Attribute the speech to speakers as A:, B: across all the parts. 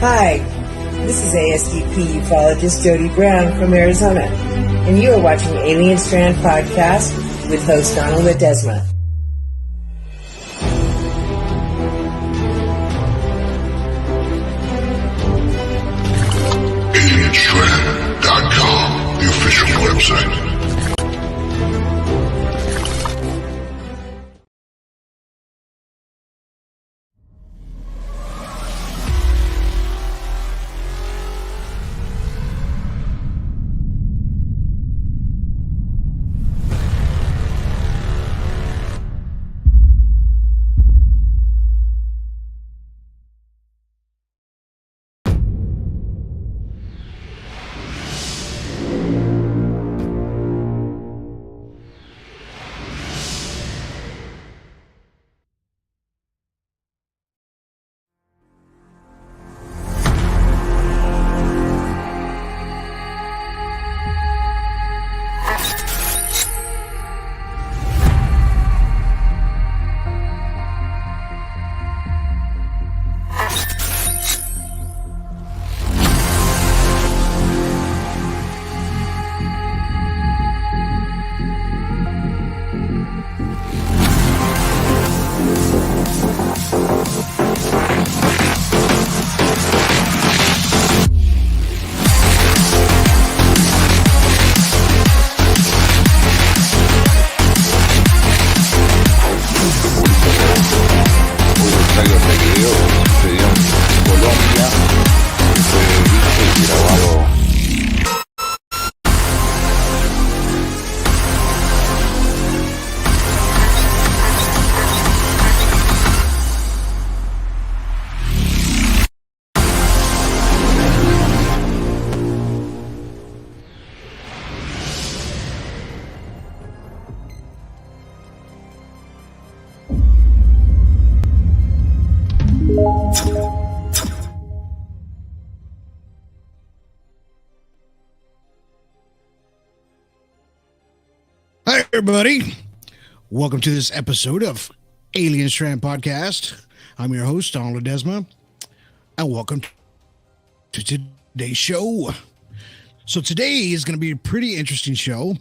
A: Hi, this is ASDP ufologist Jody Brown from Arizona, and you are watching Alien Strand Podcast with host Donald Ledesma.
B: AlienStrand.com, the official website.
C: Hi, everybody. Welcome to this episode of Alien Strand Podcast. I'm your host, Donald Ledesma, and welcome to today's show. So today is going to be a pretty interesting show.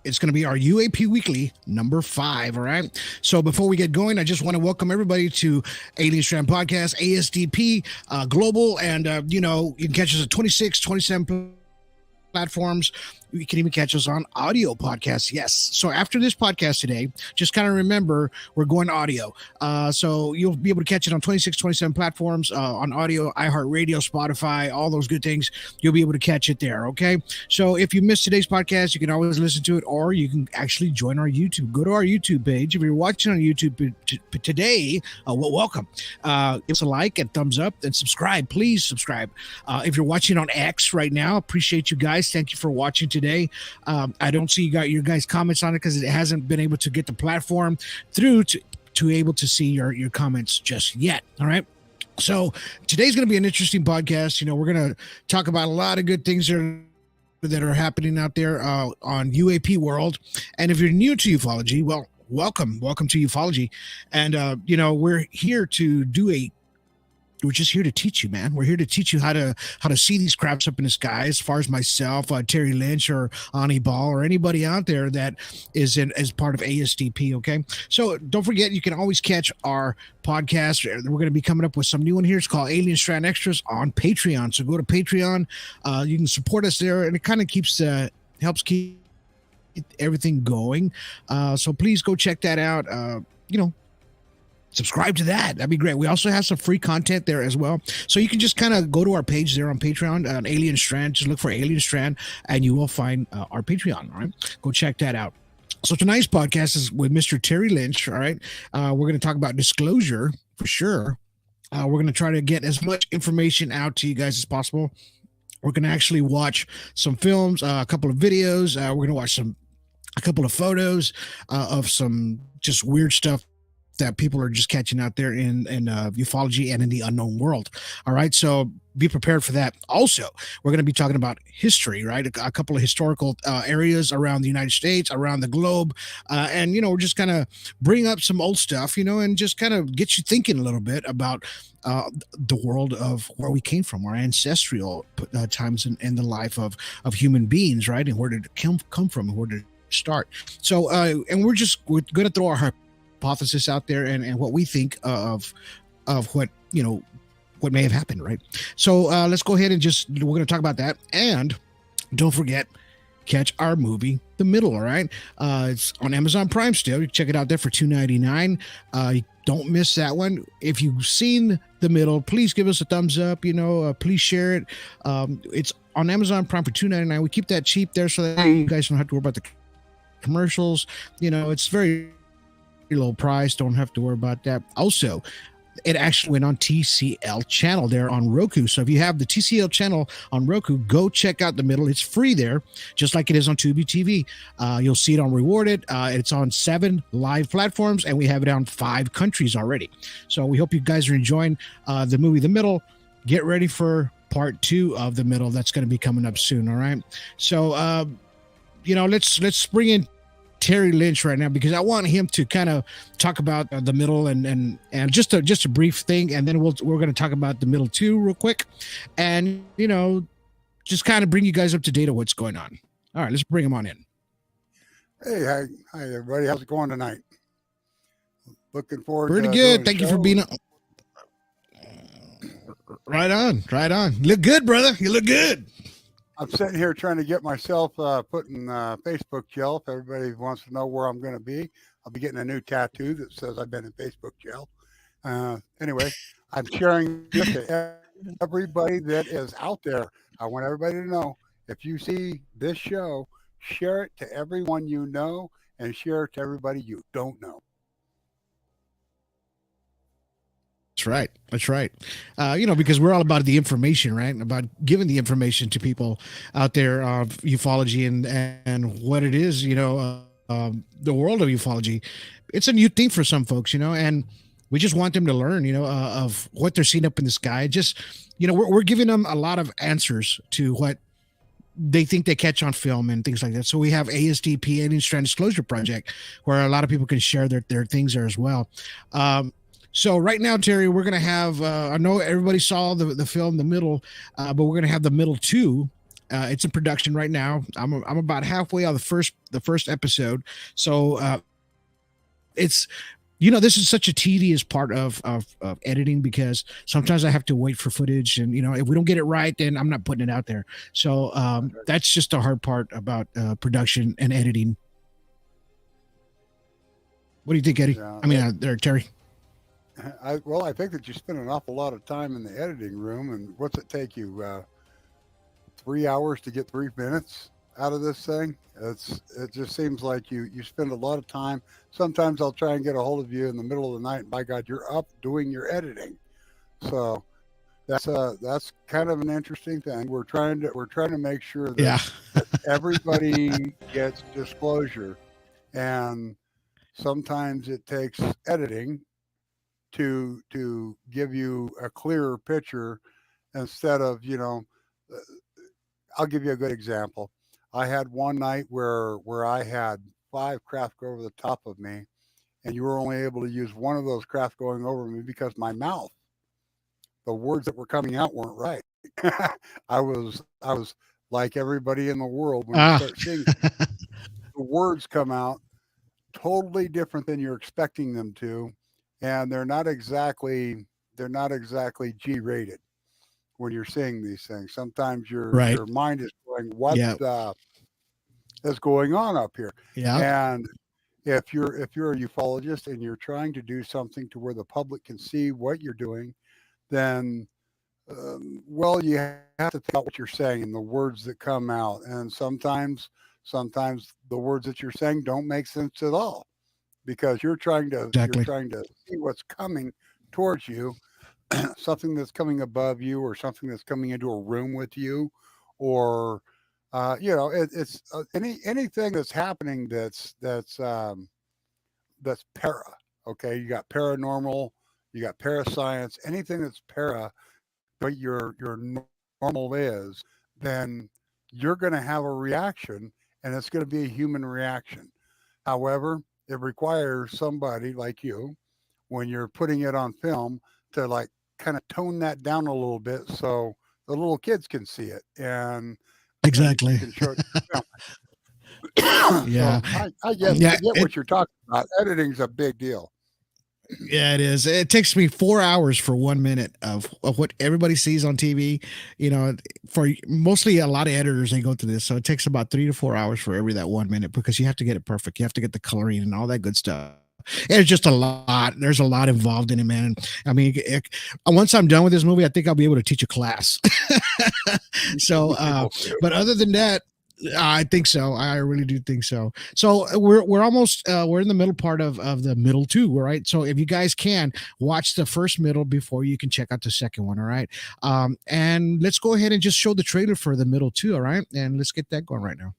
C: It's going to be our UAP Weekly number 5, all right? So before we get going, I just want to welcome everybody to Alien Strand Podcast, ASDP, Global, and, you can catch us at 26, 27 platforms. You can even catch us on audio podcasts. Yes. So after this podcast today, just kind of remember we're going audio. So you'll be able to catch it on 26, 27 platforms on audio, iHeartRadio, Spotify, all those good things. You'll be able to catch it there. Okay. So if you missed today's podcast, you can always listen to it, or you can actually join our YouTube. Go to our YouTube page. If you're watching on YouTube today, welcome. Give us a like and thumbs up and subscribe. Please subscribe. If you're watching on X right now, appreciate you guys. Thank you for watching today. I don't see your guys' comments on it because it hasn't been able to get the platform through to able to see your comments just yet. All right. So today's going to be an interesting podcast. We're going to talk about a lot of good things that are happening out there on UAP world. And if you're new to ufology, well, welcome to ufology. And, we're here to we're just here to teach you, man. We're here to teach you how to see these craps up in the sky. As far as myself, Terry Linch, or Ani Ball, or anybody out there that is as part of ASDP. Okay, so don't forget, you can always catch our podcast. We're going to be coming up with some new one here. It's called Alien Strand Extras on Patreon. So go to Patreon. You can support us there, and it kind of helps keep everything going. So please go check that out. Subscribe to that. That'd be great. We also have some free content there as well. So you can just kind of go to our page there on Patreon, on Alien Strand. Just look for Alien Strand and you will find our Patreon. All right. Go check that out. So tonight's podcast is with Mr. Terry Linch. All right. We're going to talk about disclosure for sure. We're going to try to get as much information out to you guys as possible. We're going to actually watch some films, a couple of videos. We're going to watch a couple of photos of some just weird stuff that people are just catching out there in ufology and in the unknown world. All right, so be prepared for that. Also, we're going to be talking about history, right? A couple of historical areas around the United States, around the globe, and we're just kind of bring up some old stuff, and just kind of get you thinking a little bit about the world of where we came from, our ancestral times in the life of human beings, right? And where did it come from, and where did it start? So, and we're going to throw our hypothesis out there and what we think of what what may have happened, right? So let's go ahead and we're going to talk about that, and don't forget, catch our movie The Middle. All right, it's on Amazon Prime still. You can check it out there for $2.99. Don't miss that one. If you've seen The Middle, please give us a thumbs up. Please share it. It's on Amazon Prime for $2.99. We keep that cheap there so that you guys don't have to worry about the commercials. It's very low price. Don't have to worry about that. Also, it actually went on TCL channel there on Roku. So if you have the TCL channel on Roku, go check out The Middle. It's free there, just like it is on Tubi TV. You'll see it on Rewarded. It's on 7 live platforms, and we have it on 5 countries already. So we hope you guys are enjoying the movie The Middle. Get ready for part 2 of The Middle. That's going to be coming up soon. All right. So, let's bring in Terry Linch right now, because I want him to kind of talk about The Middle and just a brief thing, and then we're going to talk about The Middle 2 real quick, and just kind of bring you guys up to date on what's going on. All right, let's bring him on in.
D: Hey, hi everybody. How's it going tonight? Looking forward.
C: Pretty good. Thank you for being on. Right on. Look good, brother. You look good.
D: I'm sitting here trying to get myself put in Facebook jail. If everybody wants to know where I'm going to be, I'll be getting a new tattoo that says I've been in Facebook jail. Anyway, I'm sharing this to everybody that is out there. I want everybody to know, if you see this show, share it to everyone you know and share it to everybody you don't know.
C: That's right. Because we're all about the information, right? About giving the information to people out there of ufology and what it is, the world of ufology. It's a new thing for some folks, and we just want them to learn, of what they're seeing up in the sky. Just, we're giving them a lot of answers to what they think they catch on film and things like that. So we have ASDP, Alien Strand Disclosure Project, where a lot of people can share their things there as well. So right now, Terry, we're going to have, I know everybody saw the film, The Middle, but we're going to have The Middle 2. It's in production right now. I'm about halfway on the first episode. So it's, this is such a tedious part of editing, because sometimes I have to wait for footage, and, if we don't get it right, then I'm not putting it out there. So that's just the hard part about production and editing. What do you think, Eddie? Yeah, Terry.
D: I think that you spend an awful lot of time in the editing room, and what's it take you 3 hours to get 3 minutes out of this thing? It just seems like you spend a lot of time. Sometimes I'll try and get a hold of you in the middle of the night, and by God, you're up doing your editing. So that's kind of an interesting thing. We're trying to make sure that everybody gets disclosure, and sometimes it takes editing to give you a clearer picture, instead of, I'll give you a good example. I had one night where I had 5 craft go over the top of me, and you were only able to use one of those craft going over me because my mouth, the words that were coming out weren't right. I was like everybody in the world when you start seeing the words come out totally different than you're expecting them to. And they're not exactly G-rated when you're seeing these things. Sometimes your mind is going, what is going on up here? Yeah. And if you're a ufologist and you're trying to do something to where the public can see what you're doing, then you have to think about what you're saying and the words that come out. And sometimes the words that you're saying don't make sense at all, because you're trying to see what's coming towards you, something that's coming above you, or something that's coming into a room with you, or it's anything that's happening that's para. Okay, you got paranormal, you got parascience, anything that's para, what your normal is, then you're going to have a reaction, and it's going to be a human reaction. However, it requires somebody like you, when you're putting it on film, to like kind of tone that down a little bit so the little kids can see it, and you
C: Exactly.
D: can show it to the
C: Yeah.
D: so I
C: Yeah.
D: get what you're talking about. Editing's a big deal.
C: Yeah, it is. It takes me 4 hours for 1 minute of what everybody sees on TV. You know, for mostly a lot of editors, they go through this. So it takes about 3 to 4 hours for every that 1 minute because you have to get it perfect. You have to get the coloring and all that good stuff. It's just a lot. There's a lot involved in it, man. I mean, once I'm done with this movie, I think I'll be able to teach a class. So,
D: Be able to.
C: but other than that, I think so. I really do think so. So we're almost we're in the middle part of the middle two, right? So if you guys can watch the first middle before you can check out the second one, all right? And let's go ahead and just show the trailer for the middle two, all right? And let's get that going right now.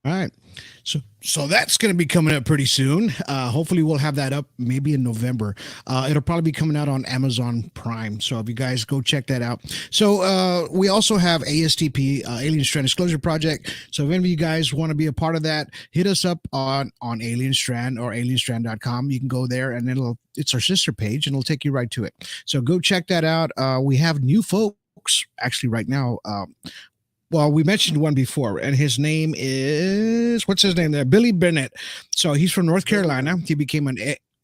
C: All right. So that's going to be coming up pretty soon. Hopefully we'll have that up maybe in November. It'll probably be coming out on Amazon Prime. So if you guys go check that out. So we also have ASTP, Alien Strand Disclosure Project. So if any of you guys want to be a part of that, hit us up on Alien Strand or alienstrand.com. You can go there and it's our sister page and it'll take you right to it. So go check that out. We have new folks actually right now. Well, we mentioned one before, and his name is what's his name there? Billy Bennett. So he's from North Carolina. He became an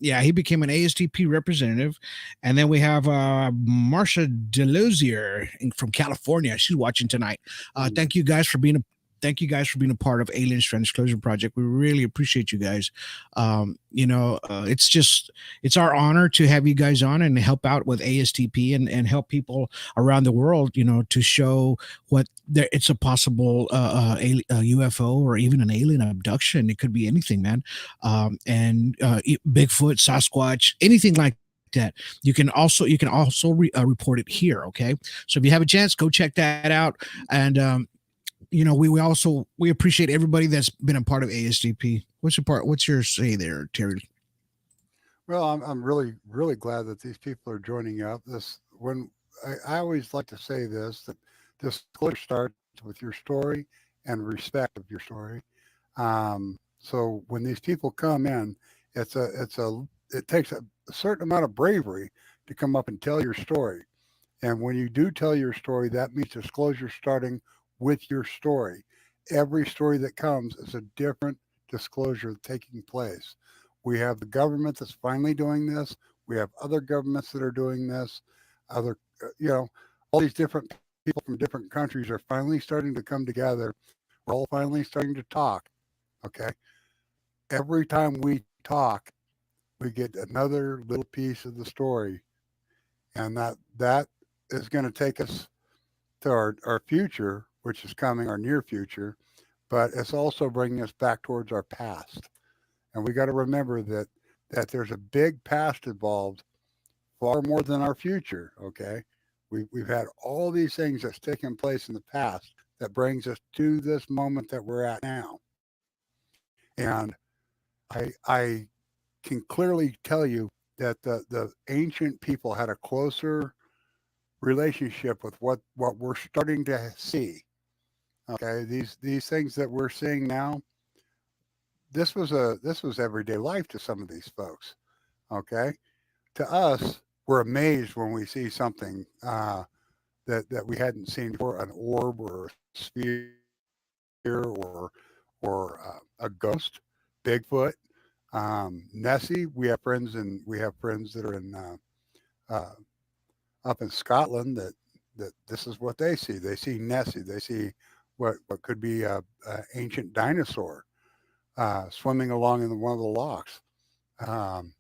C: ASTP representative, and then we have Marcia Delosier from California. She's watching tonight. Thank you guys for being a part of Alien Strand Disclosure Project. We really appreciate you guys. It's our honor to have you guys on and help out with ASTP and help people around the world, to show what it's a possible a UFO or even an alien abduction. It could be anything, man. Bigfoot, Sasquatch, anything like that. You can also report it here. Okay. So if you have a chance, go check that out. And, we appreciate everybody that's been a part of ASDP. What's your say there, Terry?
D: Well, I'm really really glad that these people are joining up. I always like to say this, that disclosure starts with your story and respect of your story. So when these people come in, it takes a certain amount of bravery to come up and tell your story. And when you do tell your story, that means disclosure starting with your story. Every story that comes is a different disclosure taking place. We have the government that's finally doing this. We have other governments that are doing this. Other, all these different people from different countries are finally starting to come together. We're all finally starting to talk. Okay. Every time we talk, we get another little piece of the story. And that is going to take us to our future, which is coming, our near future, but it's also bringing us back towards our past. And we got to remember that there's a big past involved far more than our future. Okay, we've had all these things that's taken place in the past that brings us to this moment that we're at now, and I can clearly tell you that the ancient people had a closer relationship with what we're starting to see. Okay, these things that we're seeing now, this was everyday life to some of these folks. Okay, to us, we're amazed when we see something that we hadn't seen before, an orb or a sphere or a ghost, Bigfoot, Nessie. We have friends that are in uh, up in Scotland that this is what they see. They see Nessie. They see what could be a ancient dinosaur swimming along in one of the locks, um,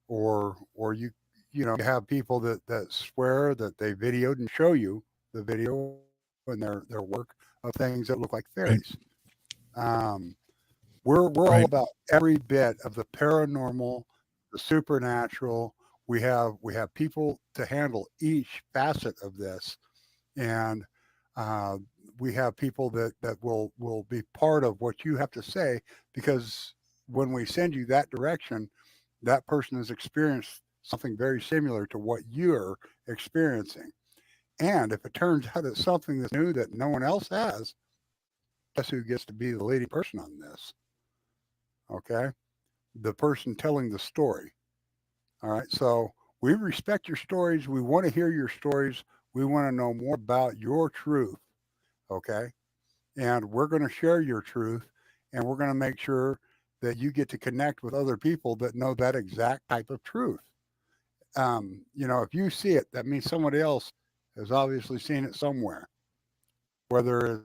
D: or you know you have people that swear that they videoed and show you the video and their work of things that look like
C: Right.
D: fairies. Um, we're all
C: Right.
D: about every bit of the paranormal, the supernatural. We have people to handle each facet of this, and uh, we have people that will be part of what you have to say, because when we send you that direction, that person has experienced something very similar to what you're experiencing. And if it turns out it's something that's new that no one else has, guess who gets to be the leading person on this? Okay, the person telling the story. All right, so we respect your stories. We want to hear your stories. We want to know more about your truth. Okay, and we're going to share your truth, and we're going to make sure that you get to connect with other people that know that exact type of truth. If you see it, that means somebody else has obviously seen it somewhere, whether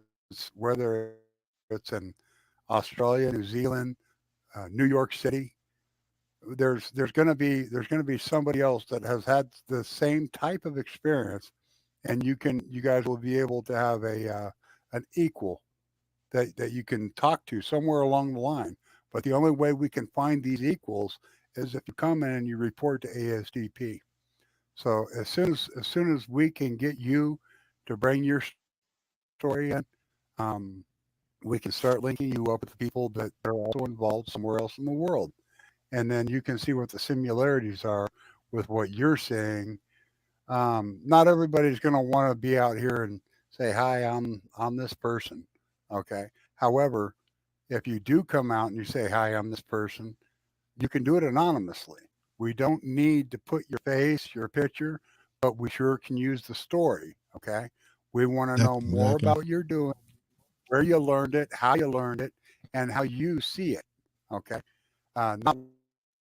D: it's in Australia, New Zealand, New York City. There's going to be somebody else that has had the same type of experience, and you guys will be able to have an equal that you can talk to somewhere along the line. But the only way we can find these equals is if you come in and you report to ASDP. So as soon as we can get you to bring your story in, um, we can start linking you up with people that are also involved somewhere else in the world, and then you can see what the similarities are with what you're seeing. Not everybody's going to want to be out here and say, "Hi, I'm this person." Okay. However, if you do come out and you say, "Hi, I'm this person," you can do it anonymously. We don't need to put your face, your picture, but we sure can use the story. Okay. We want to know more
C: Exactly.
D: about what you're doing, where you learned it, how you learned it, and how you see it. Okay. Not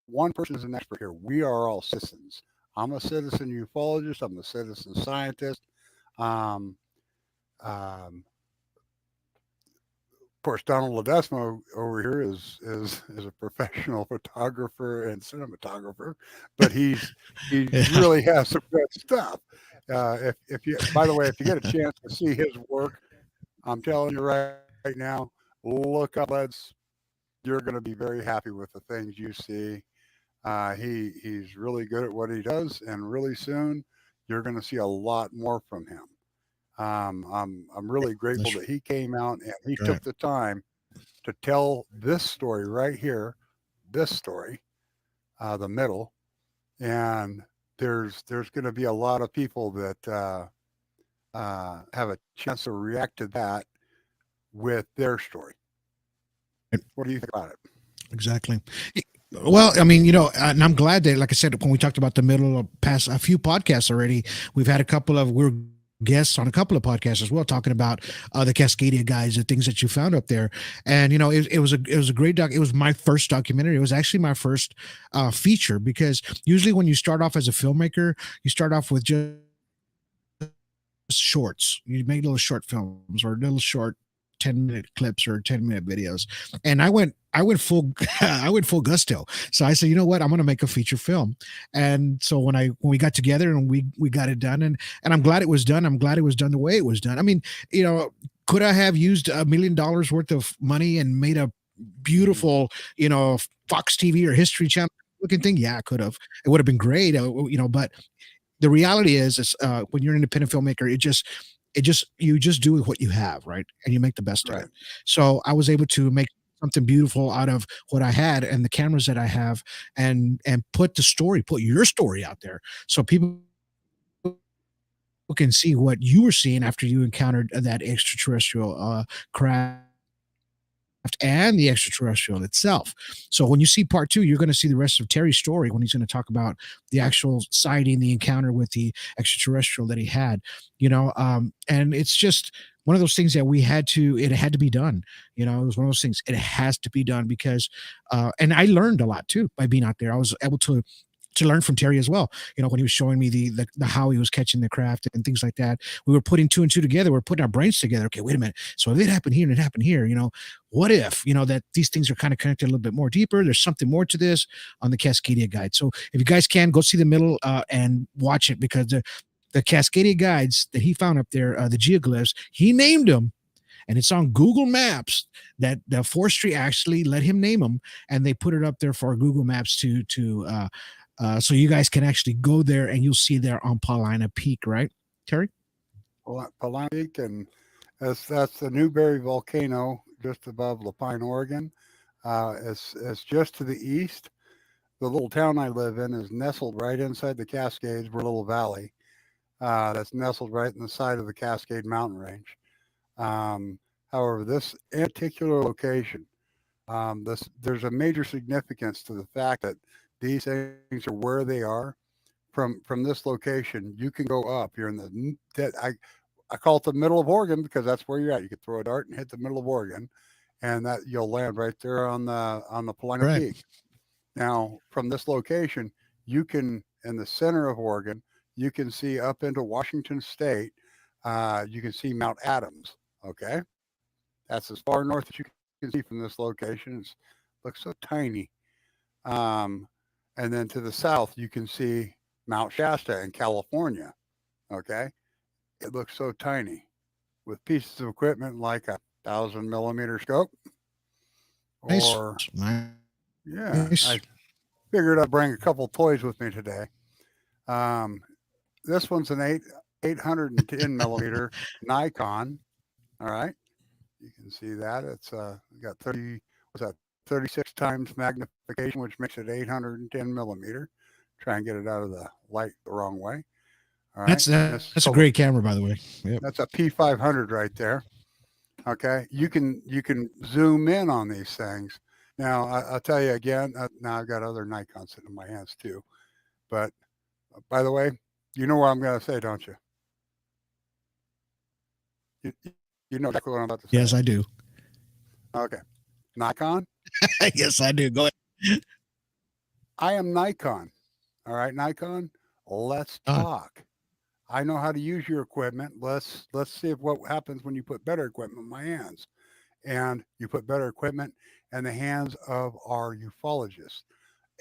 D: one person is an expert here. We are all citizens. I'm a citizen ufologist. I'm a citizen scientist. Um, um, of course, Donald Ledesma over here is a professional photographer and cinematographer, but he
C: Yeah.
D: really has some good stuff. If you, by the way, if you get a chance to see his work, I'm telling you right now, look up Leds. You're going to be very happy with the things you see. He's really good at what he does, and really soon you're going to see a lot more from him. I'm really grateful
C: That's
D: that he came out and he
C: right.
D: took the time to tell this story right here, this story, the middle, and there's going to be a lot of people that have a chance to react to that with their story. What do you think about it?
C: Exactly. Well, I mean, and I'm glad that, like I said, when we talked about the middle of past a few podcasts already, we've had we're guests on a couple of podcasts as well, talking about the Cascadia guys, the things that you found up there. And, it was a great it was my first documentary. It was actually my first feature, because usually when you start off as a filmmaker, you start off with just shorts. You make little short films or little short 10-minute clips or 10-minute videos. And I went full I went full gusto. So I said, you know what, I'm going to make a feature film. And so when we got together and we got it done, and I'm glad it was done. I'm glad it was done the way it was done. I mean, could I have used $1 million worth of money and made a
D: Mm-hmm.
C: beautiful, Fox TV or History Channel? looking thing? Yeah, I could have. It would have been great, but the reality is when you're an independent filmmaker, you just do what you have, right? And you make the best of
D: Right.
C: it. So I was able to make something beautiful out of what I had and the cameras that I have, and put your story out there, so people can see what you were seeing after you encountered that extraterrestrial craft and the extraterrestrial itself. So when you see part two, you're going to see the rest of Terry's story when he's going to talk about the actual sighting, the encounter with the extraterrestrial that he had, and it's just one of those things that it had to be done. It was one of those things. It has to be done because, and I learned a lot too by being out there. I was able to learn from Terry as well. When he was showing me the how he was catching the craft and things like that, we were putting two and two together. We're putting our brains together. Okay, wait a minute. So if it happened here and it happened here, what if, that these things are kind of connected a little bit more deeper? There's something more to this on the Cascadia Guide. So if you guys can, go see the middle and watch it, because the Cascadia Guides that he found up there, the geoglyphs, he named them. And it's on Google Maps that the forestry actually let him name them, and they put it up there for Google Maps so you guys can actually go there, and you'll see there on Paulina Peak, right, Terry?
D: Paulina Peak, and that's the Newberry volcano just above Lapine, Oregon. It's just to the east. The little town I live in is nestled right inside the Cascades. We're a little valley that's nestled right in the side of the Cascade Mountain Range. However, this particular location, there's a major significance to the fact that these things are where they are. From this location, you can go up. You're in I call it the middle of Oregon because that's where you're at. You could throw a dart and hit the middle of Oregon, and that you'll land right there on the Paulina
C: Right.
D: Peak. Now, from this location, you can, in the center of Oregon, you can see up into Washington State. You can see Mount Adams. Okay, that's as far north as you can see from this location. It looks so tiny. And then to the south, you can see Mount Shasta in California. Okay, it looks so tiny with pieces of equipment like a 1,000 millimeter scope.
C: Nice.
D: Or yeah,
C: Nice.
D: I figured I'd bring a couple toys with me today. This one's an 810 millimeter Nikon. All right, you can see that it's got 36 times magnification, which makes it 810 millimeter. Try and get it out of the light the wrong way. All right,
C: That's a great camera, by the way. Yep.
D: That's a P500 right there. Okay, you can zoom in on these things. Now I'll tell you again. Now I've got other Nikon sitting in my hands too. But by the way, you know what I'm going to say, don't you? You know exactly what I'm about to say.
C: Yes, I do.
D: Okay, Nikon.
C: Yes, I do. Go ahead.
D: I am Nikon. All right, Nikon. Let's talk. I know how to use your equipment. Let's see what happens when you put better equipment in my hands, and you put better equipment in the hands of our ufologists.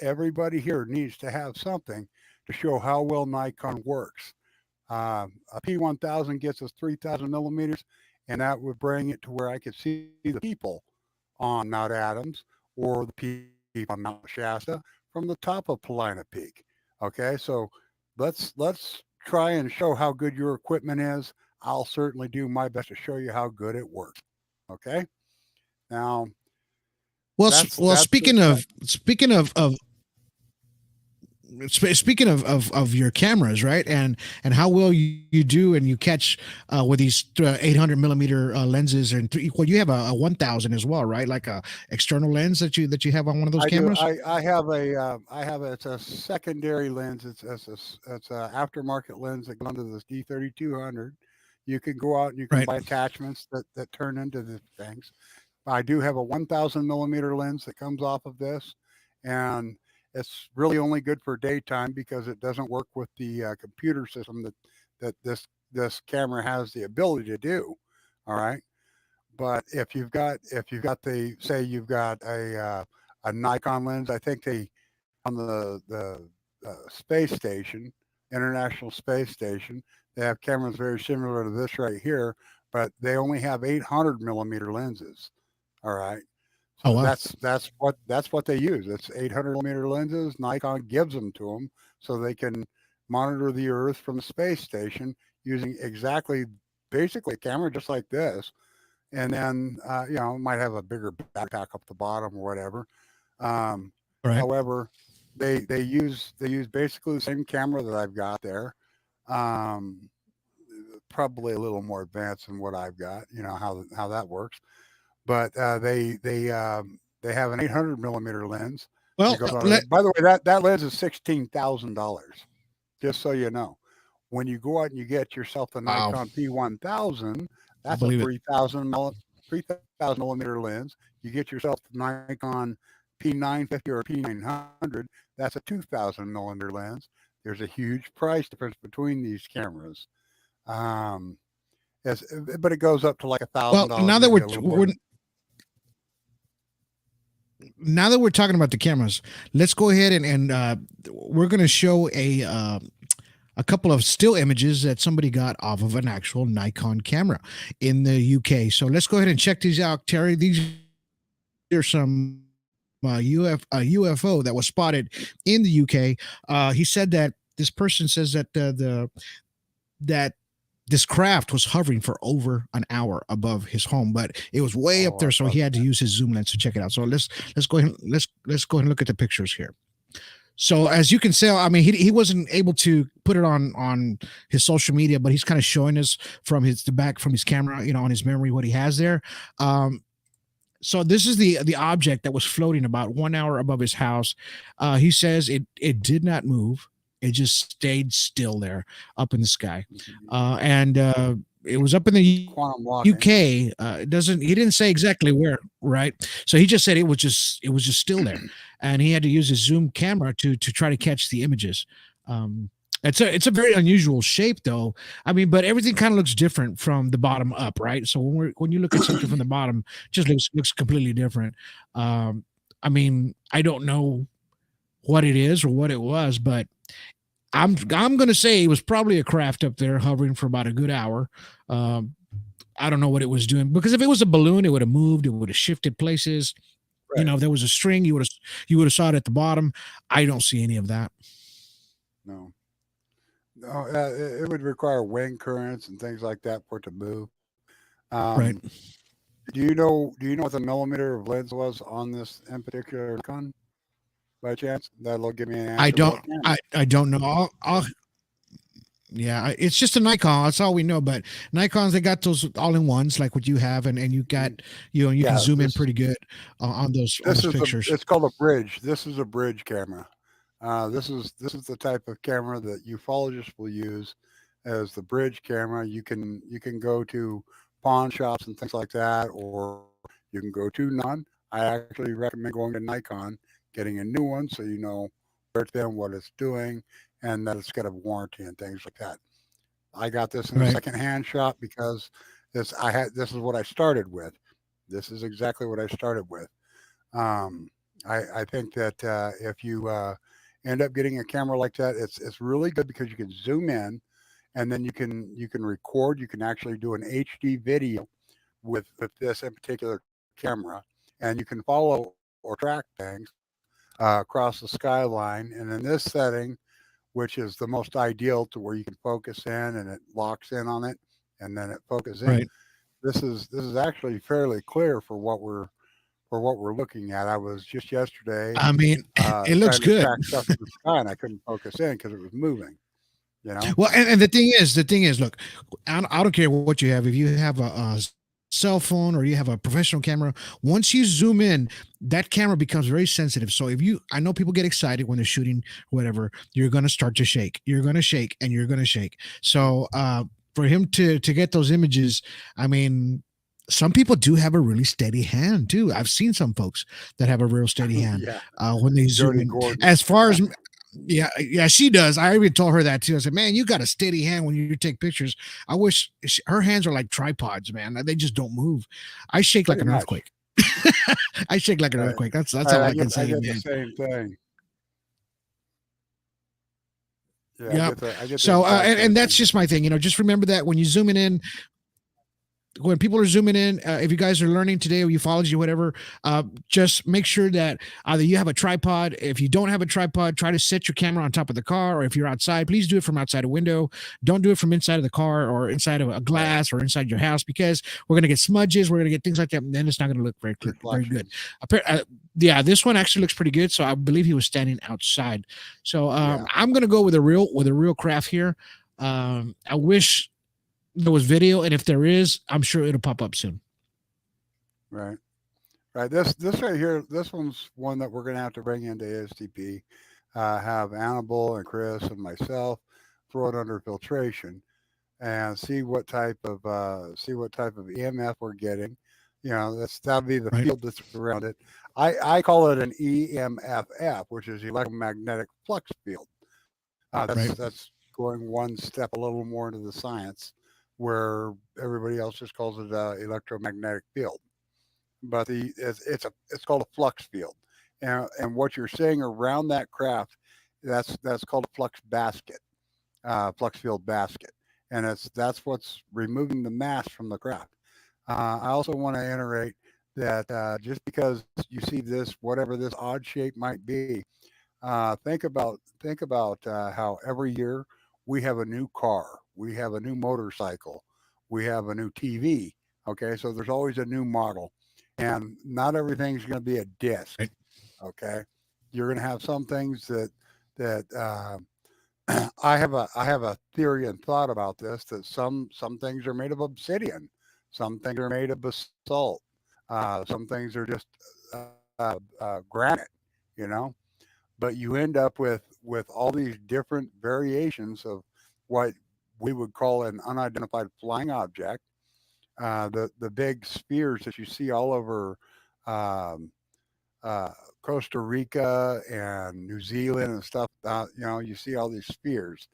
D: Everybody here needs to have something to show how well Nikon works. A P1000 gets us 3,000 millimeters, and that would bring it to where I could see the people on Mount Adams or the people on Mount Shasta from the top of Paulina Peak. Okay, so let's try and show how good your equipment is. I'll certainly do my best to show you how good it works. Okay. Now,
C: speaking of your cameras, right, and how well you do, and you catch with these 800 millimeter lenses, and you have a 1000 as well, right? Like a external lens that you have on one of those cameras.
D: I have it's a secondary lens. It's a aftermarket lens that goes onto this D3200. You can go out and you can buy attachments that turn into the things. I do have a 1000 millimeter lens that comes off of this, and it's really only good for daytime because it doesn't work with the computer system that this camera has the ability to do. All right, but if you've got you've got a Nikon lens, I think on the space station, International Space Station, they have cameras very similar to this right here, but they only have 800 millimeter lenses. All right.
C: Oh,
D: So
C: wow.
D: that's what they use. It's 800 millimeter lenses. Nikon gives them to them so they can monitor the Earth from the space station using exactly basically a camera just like this. And then might have a bigger backpack up the bottom or whatever. Um,
C: Right.
D: However, they use basically the same camera that I've got there. Um, Probably a little more advanced than what I've got. You know how that works. But they have an 800 millimeter lens that
C: Well,
D: goes on
C: let
D: it. By the way, that lens is $16,000. Just so you know, when you go out and you get yourself the
C: wow,
D: Nikon P1000,
C: I
D: that's a
C: believe it.
D: 3,000 millimeter lens. You get yourself the Nikon P950 or P900, that's a 2,000 millimeter lens. There's a huge price difference between these cameras. Um, as, but it goes up to like
C: Well,
D: $1,000, maybe a little more.
C: Now that we're talking about the cameras, let's go ahead and we're going to show a couple of still images that somebody got off of an actual Nikon camera in the UK. So let's go ahead and check these out, Terry. These are some UFO that was spotted in the UK. He said that this person says that that this craft was hovering for over an hour above his home, but it was way up there, so he had to use his zoom lens to check it out. So let's go ahead let's go ahead and look at the pictures here. So as you can see, I mean, he wasn't able to put it on his social media, but he's kind of showing us from the back from his camera, on his memory what he has there. So this is the object that was floating about 1 hour above his house. He says it did not move. It just stayed still there up in the sky. And it was up in the UK. He didn't say exactly where, right? So he just said it was just still there. And he had to use his zoom camera to try to catch the images. It's a very unusual shape, though. I mean, but everything kind of looks different from the bottom up, right? So when you look at something from the bottom, it just looks completely different. I mean, I don't know what it is or what it was, but I'm going to say it was probably a craft up there hovering for about a good hour. I don't know what it was doing, because if it was a balloon, it would have moved, it would have shifted places.
D: Right.
C: If there was a string, you would have saw it at the bottom. I don't see any of that.
D: No. No, it would require wing currents and things like that for it to move.
C: Right.
D: Do you know what the millimeter of lens was on this in particular Nikon by chance? That'll give me an answer.
C: I don't know. Yeah, it's just a Nikon. That's all we know. But Nikons, they got those all-in-ones like what you have, and you got you can zoom in pretty good on those pictures.
D: It's called a bridge. This is a bridge camera. This is the type of camera that ufologists will use as the bridge camera. You can go to pawn shops and things like that, or you can go to none. I actually recommend going to Nikon, getting a new one so you know where it's been, what it's doing, and that it's got a warranty and things like that. I got this in a secondhand shop because this is what I started with. This is exactly what I started with. I think that if you end up getting a camera like that, it's really good because you can zoom in, and then you can record. You can actually do an HD video with this in particular camera, and you can follow or track things across the skyline. And in this setting, which is the most ideal to where you can focus in and it locks in on it, and then it focuses in.
C: Right.
D: This is actually fairly clear for what we're looking at. I was just yesterday.
C: I mean, it looks good.
D: Track stuff in the sky, and I couldn't focus in because it was moving.
C: Well, and the thing is, look, I don't care what you have. If you have a cell phone or you have a professional camera, once you zoom in, that camera becomes very sensitive. So I know people get excited when they're shooting whatever, you're going to start to shake. You're going to shake and you're going to shake. So for him to get those images, I mean, some people do have a really steady hand too. I've seen some folks that have a real steady hand when they zoom in. As far as yeah, she does. I even told her that too. I said, man, you got a steady hand when you take pictures. I wish her hands are like tripods, man. They just don't move. I shake like an earthquake. I shake like an earthquake. That's all I can say,
D: I get
C: man.
D: the same thing.
C: Yeah. So, and that's just my thing. Just remember that when you zoom in, when people are zooming in, if you guys are learning today or ufology, whatever, just make sure that either you have a tripod. If you don't have a tripod, try to set your camera on top of the car, or if you're outside, please do it from outside a window. Don't do it from inside of the car or inside of a glass or inside your house, because we're going to get smudges, we're going to get things like that, and then it's not going to look very clear, very good. Yeah, this one actually looks pretty good. So I believe he was standing outside. So I'm going to go with a real craft here. I wish there was video, and if there is, I'm sure it'll pop up soon.
D: Right. This right here, this one's one that we're going to have to bring into ASTP. Have Annabelle and Chris and myself throw it under filtration and see what type of EMF we're getting. That'll be the field that's around it. I call it an EMFF, which is electromagnetic flux field. That's going one step a little more into the science, where everybody else just calls it electromagnetic field. But it's called a flux field, and what you're seeing around that craft, that's called a flux field basket, and that's what's removing the mass from the craft. I also want to iterate that just because you see this, whatever this odd shape might be, think about how every year we have a new car, we have a new motorcycle, we have a new TV. Okay, so there's always a new model, and not everything's going to be a disc. Okay, you're going to have some things that I have a theory and thought about this, that some things are made of obsidian, some things are made of basalt, some things are just granite, but you end up with all these different variations of what we would call an unidentified flying object. The big spheres that you see all over Costa Rica and New Zealand and stuff. You see all these spheres.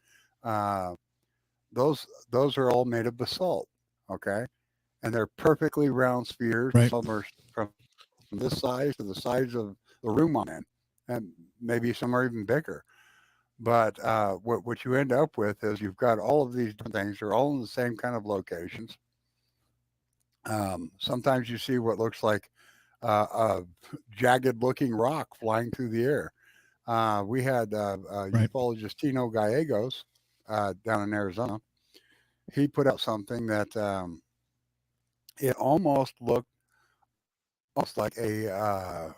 D: Those are all made of basalt. Okay, and they're perfectly round spheres. Some are from this size to the size of the room I'm in, and maybe some are even bigger. But what you end up with is you've got all of these different things. They're all in the same kind of locations. Sometimes you see what looks like a jagged-looking rock flying through the air. We had ufologist Tino Gallegos down in Arizona. He put out something that it almost looked like a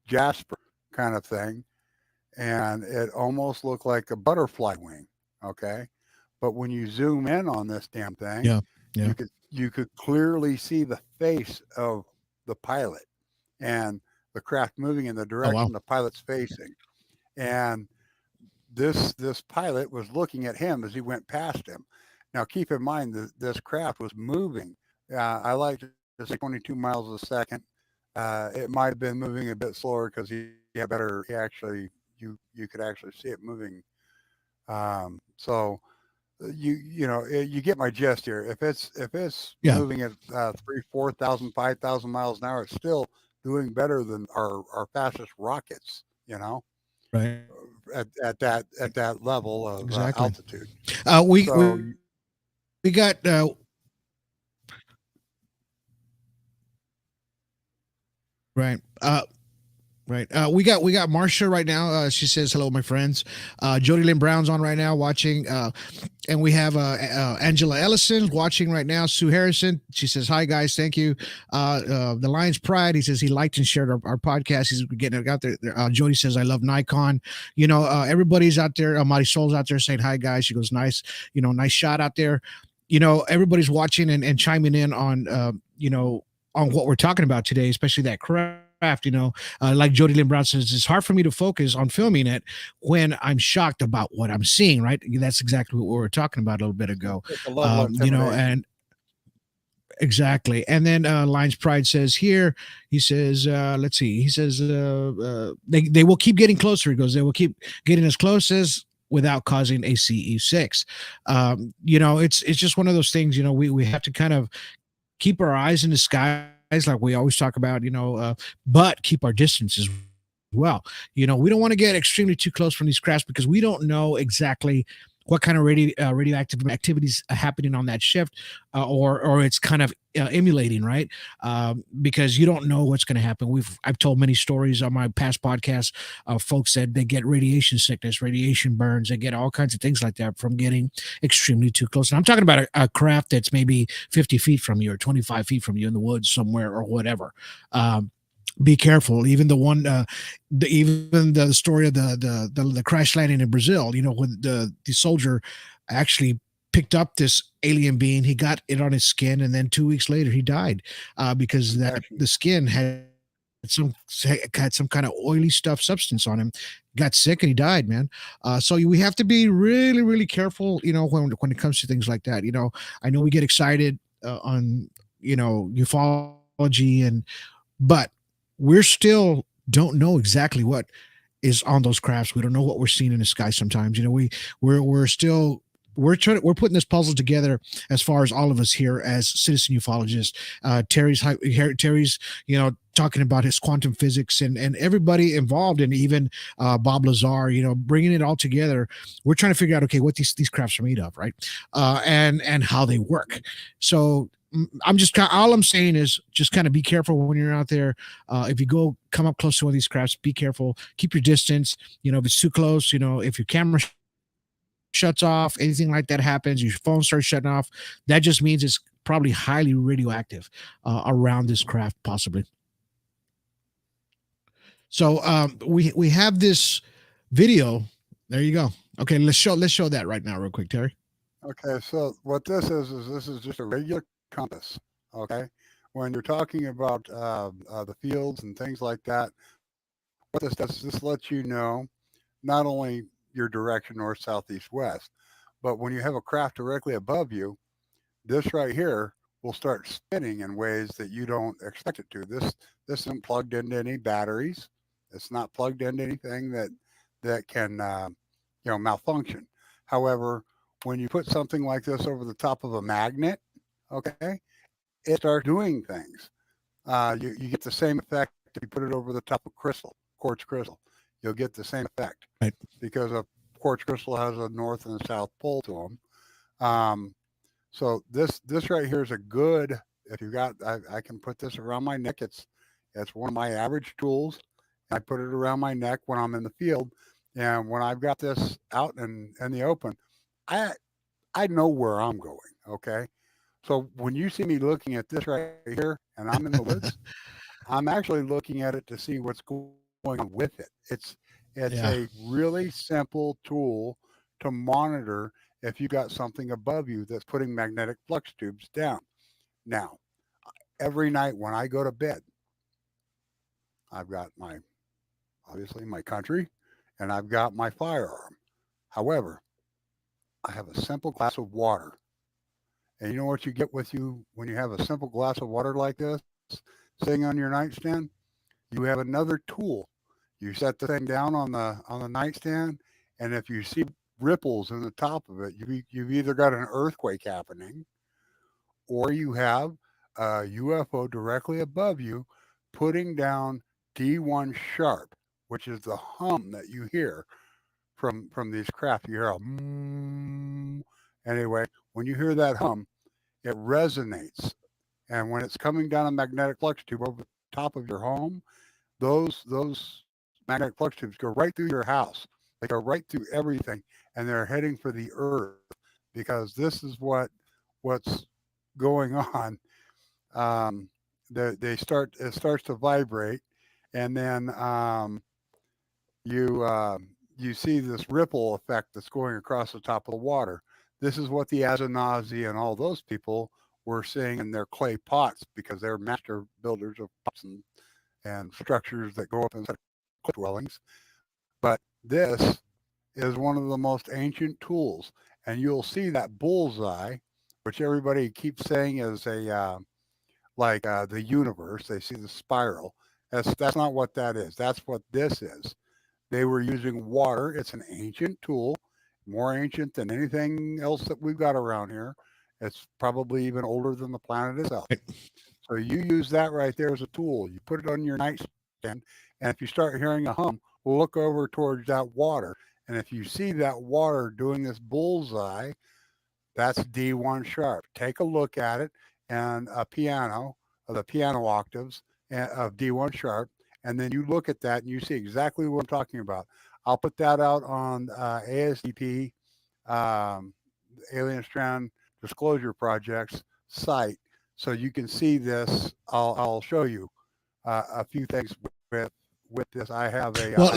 D: jasper kind of thing, and it almost looked like a butterfly wing. Okay, but when you zoom in on this damn thing, you could clearly see the face of the pilot and the craft moving in the direction the pilot's facing. And this pilot was looking at him as he went past him. Now, keep in mind that this craft was moving. I like to say 22 miles a second. It might have been moving a bit slower because you could actually see it moving. So you get my gist here. If it's moving at 3,000, 4,000, 5,000 miles an hour, it's still doing better than our fastest rockets.
C: Right.
D: At that level of altitude.
C: We got right. Right. We got Marsha right now. She says, hello, my friends. Jody Lynn Brown's on right now watching. And we have Angela Ellison watching right now. Sue Harrison. She says, hi, guys. Thank you. The Lion's Pride. He says he liked and shared our podcast. He's getting it out there. Jody says, I love Nikon. Everybody's out there. Marisol's out there saying, hi, guys. She goes, nice. Nice shot out there. Everybody's watching and chiming in on, on what we're talking about today, especially that craft. Like Jody Lynn Brown says, it's hard for me to focus on filming it when I'm shocked about what I'm seeing, right? That's exactly what we were talking about a little bit ago. And exactly. And then Lion's Pride says here, he says, let's see, he says, they will keep getting closer. He goes, they will keep getting as close as without causing a CE6. It's just one of those things, we have to kind of keep our eyes in the sky, like we always talk about, but keep our distance as well. We don't want to get extremely too close from these crafts because we don't know exactly what kind of radioactive activities happening on that shift, or it's kind of emulating, right? Because you don't know what's going to happen. I've told many stories on my past podcasts of folks that they get radiation sickness, radiation burns, they get all kinds of things like that from getting extremely too close. And I'm talking about a craft that's maybe 50 feet from you or 25 feet from you in the woods somewhere or whatever. Be careful. Even the one, even the story of the crash landing in Brazil. You know, when the soldier actually picked up this alien being, he got it on his skin, and then 2 weeks later he died because the skin some had some kind of oily substance on him, got sick, and he died, man. So we have to be really, really careful, you know, when it comes to things like that. You know, I know we get excited on, you know, ufology, but we're still don't know exactly what is on those crafts. We don't know what we're seeing in the sky sometimes. You know, we're still we're putting this puzzle together as far as all of us here as citizen ufologists. Terry's, you know, talking about his quantum physics and everybody involved, and even Bob Lazar, you know, bringing it all together. We're trying to figure out, okay, what these crafts are made of, right? And how they work. So I'm just all I'm saying is just kind of be careful when you're out there. If you come up close to one of these crafts, be careful, keep your distance. You know, if it's too close, you know, if your camera shuts off, anything like that happens, your phone starts shutting off, that just means it's probably highly radioactive around this craft, possibly. So we have this video. There you go. Okay, let's show that right now, real quick, Terry.
D: Okay, so what this is just a regular compass. Okay, when you're talking about the fields and things like that, what this does is this lets you know not only your direction north, south, east, west, but when you have a craft directly above you, this right here will start spinning in ways that you don't expect it to. This isn't plugged into any batteries. It's not plugged into anything that can malfunction. However, when you put something like this over the top of a magnet, okay, it starts doing things. You get the same effect if you put it over the top of quartz crystal. You'll get the same effect,
C: right?
D: Because a quartz crystal has a north and a south pole to them. So this right here is a good. If you got, I can put this around my neck. It's one of my average tools. I put it around my neck when I'm in the field, and when I've got this out in the open, I know where I'm going. Okay, so when you see me looking at this right here, and I'm in the woods, I'm actually looking at it to see what's going on with it. It's a really simple tool to monitor if you got something above you that's putting magnetic flux tubes down. Now, every night when I go to bed, I've got obviously my country, and I've got my firearm. However, I have a simple glass of water. And you know what you get with you when you have a simple glass of water like this sitting on your nightstand? You have another tool. You set the thing down on the nightstand, and if you see ripples in the top of it, you've either got an earthquake happening, or you have a UFO directly above you putting down D1 sharp, which is the hum that you hear from these craft. You hear a anyway. When you hear that hum, it resonates, and when it's coming down a magnetic flux tube over the top of your home, those magnetic flux tubes go right through your house. They go right through everything, and they're heading for the earth, because this is what's going on. It starts to vibrate, and then you see this ripple effect that's going across the top of the water. This is what the Azenazi and all those people were seeing in their clay pots, because they're master builders of pots and structures that go up inside cliff dwellings. But this is one of the most ancient tools, and you'll see that bullseye, which everybody keeps saying is the universe. They see the spiral. That's not what that is. That's what this is. They were using water. It's an ancient tool, more ancient than anything else that we've got around here. It's probably even older than the planet itself. So you use that right there as a tool. You put it on your nightstand, and if you start hearing a hum, look over towards that water, And if you see that water doing this bullseye, that's D1 sharp. Take a look at it and a piano, the piano octaves of D1 sharp, and then you look at that and you see exactly what I'm talking about. I'll put that out on ASDP, Alien Strand Disclosure Project's site, so you can see this. I'll show you a few things with this. I have a
C: well.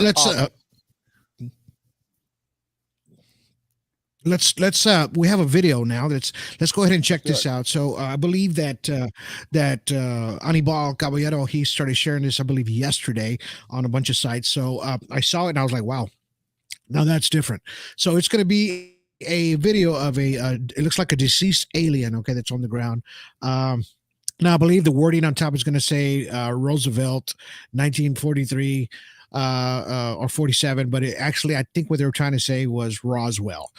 C: Let's we have a video now. Let's go ahead and check this out. So I believe that Anibal Caballero, he started sharing this, I believe, yesterday on a bunch of sites. So I saw it and I was like, wow, now that's different. So it's going to be a video of it looks like a deceased alien, okay, that's on the ground. Now I believe the wording on top is going to say Roosevelt 1943 or 47, but actually I think what they were trying to say was Roswell.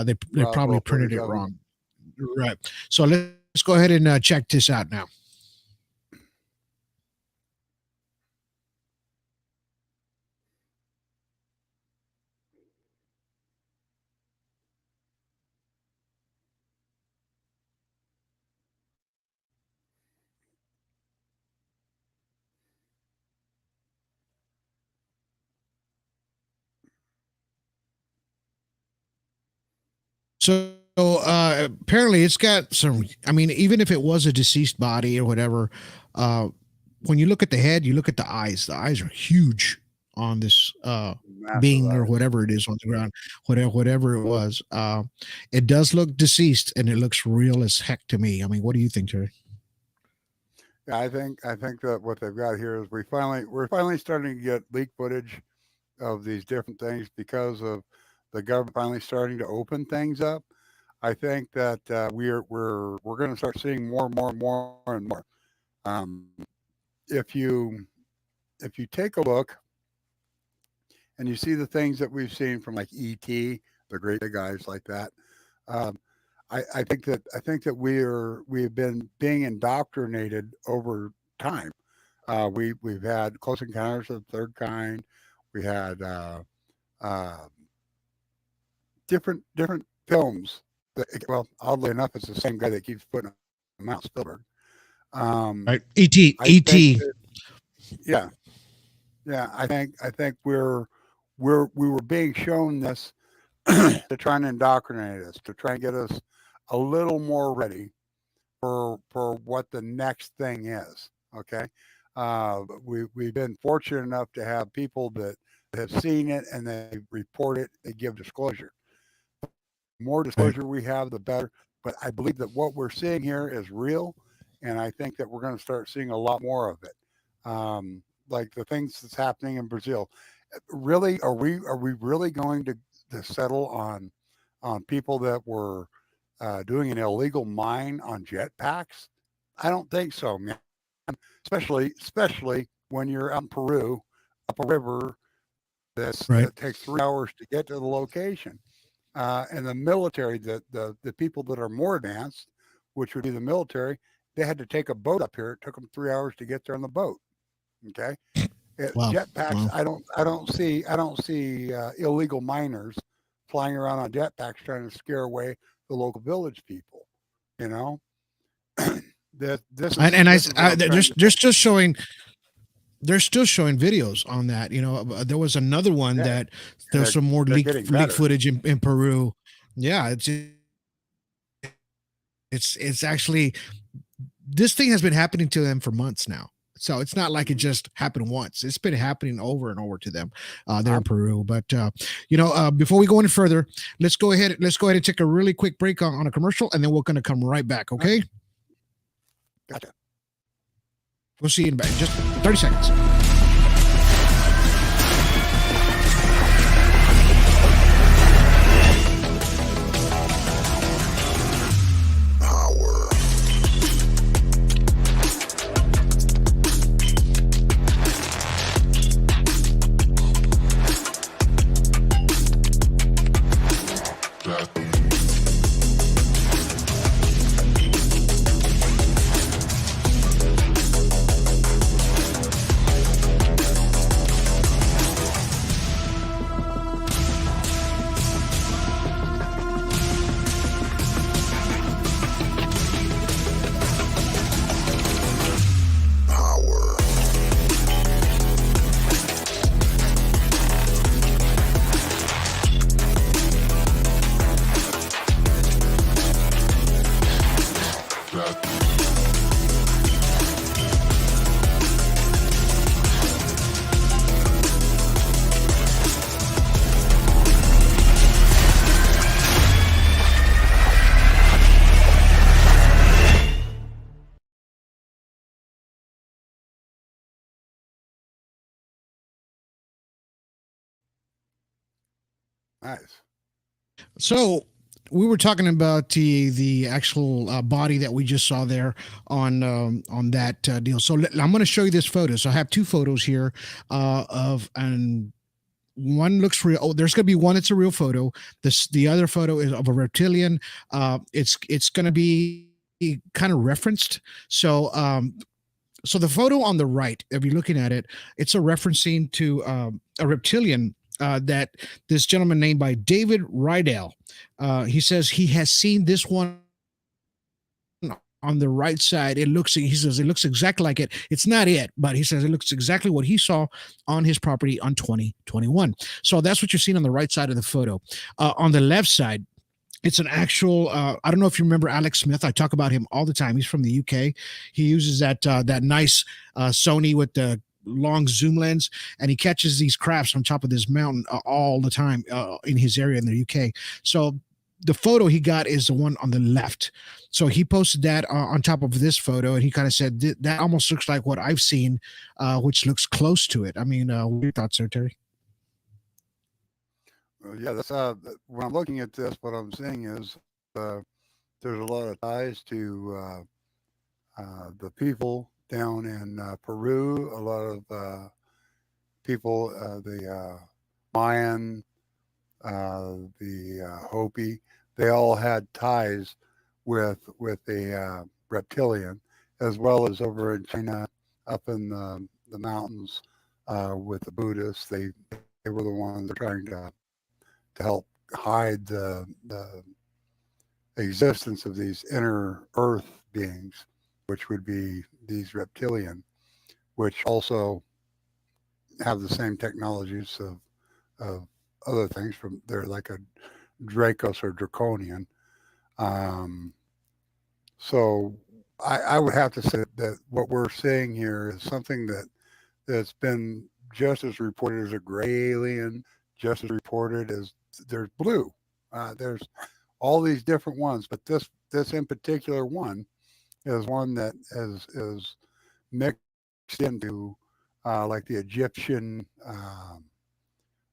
C: They probably printed it wrong. Right. So let's go ahead and check this out now. So apparently it's got some, I mean, even if it was a deceased body or whatever, when you look at the head, you look at the eyes are huge on this being or whatever it is on the ground, whatever it was. It does look deceased and it looks real as heck to me. I mean, what do you think, Terry?
D: Yeah, I think that what they've got here is we're finally starting to get leak footage of these different things because of the government finally starting to open things up. I think that we're going to start seeing more and more. If you take a look and you see the things that we've seen from like E.T., the great big guys like that, I think that we've been being indoctrinated over time. We've had Close Encounters of the Third Kind. We had different films. Well, oddly enough, it's the same guy that keeps putting them out, Spielberg.
C: Right, E.T.
D: Yeah. I think we were being shown this to try and indoctrinate us, to try and get us a little more ready for what the next thing is. Okay, we've been fortunate enough to have people that have seen it and they report it. They give disclosure. The more disclosure we have, the better. But I believe that what we're seeing here is real, and I think that we're going to start seeing a lot more of it. Like the things that's happening in Brazil. Really, are we really going to settle on people that were doing an illegal mine on jetpacks? I don't think so, man. Especially when you're out in Peru, up a river that takes 3 hours to get to the location. And the military, the people that are more advanced, which would be the military, they had to take a boat up here. It took them 3 hours to get there on the boat. Okay. Wow. Jetpacks. Wow. I don't see illegal miners flying around on jetpacks trying to scare away the local village people. You know, they're still showing
C: videos on that. You know, there was another one that there's some more leak footage in Peru. Yeah, it's actually, this thing has been happening to them for months now. So it's not like it just happened once. It's been happening over and over to them there in Peru. But before we go any further, let's go ahead and take a really quick break on a commercial, and then we're going to come right back. Okay.
D: Gotcha.
C: We'll see you in just 30 seconds.
D: Nice.
C: So we were talking about the actual body that we just saw there on that deal. So I'm going to show you this photo. So I have two photos here of and one looks real. Oh, there's going to be one that's a real photo. The other photo is of a reptilian. It's going to be kind of referenced. So the photo on the right, if you're looking at it, it's a referencing to a reptilian that this gentleman named by David Rydell. He says he has seen this one on the right side. He says it looks exactly like it. It's not it, but he says it looks exactly what he saw on his property on 2021. So that's what you're seeing on the right side of the photo. On the left side, it's an actual. I don't know if you remember Alex Smith. I talk about him all the time. He's from the UK. He uses that nice Sony with the long zoom lens, and he catches these crafts on top of this mountain all the time in his area in the UK. So the photo he got is the one on the left. So he posted that on top of this photo, and he kind of said that almost looks like what I've seen, which looks close to it. I mean, what are your thoughts there, Terry?
D: Yeah, that's when I'm looking at this, what I'm seeing is there's a lot of ties to the people down in Peru, a lot of people, the Mayan, the Hopi, they all had ties with the reptilian, as well as over in China, up in the mountains with the Buddhists. They were the ones that are trying to help hide the existence of these inner earth beings, which would be these reptilian, which also have the same technologies of other things. From they're like a Dracos or Draconian. So I would have to say that what we're seeing here is something that's been just as reported as a gray alien, just as reported as there's blue. There's all these different ones, but this in particular one is one that is mixed into like the Egyptian,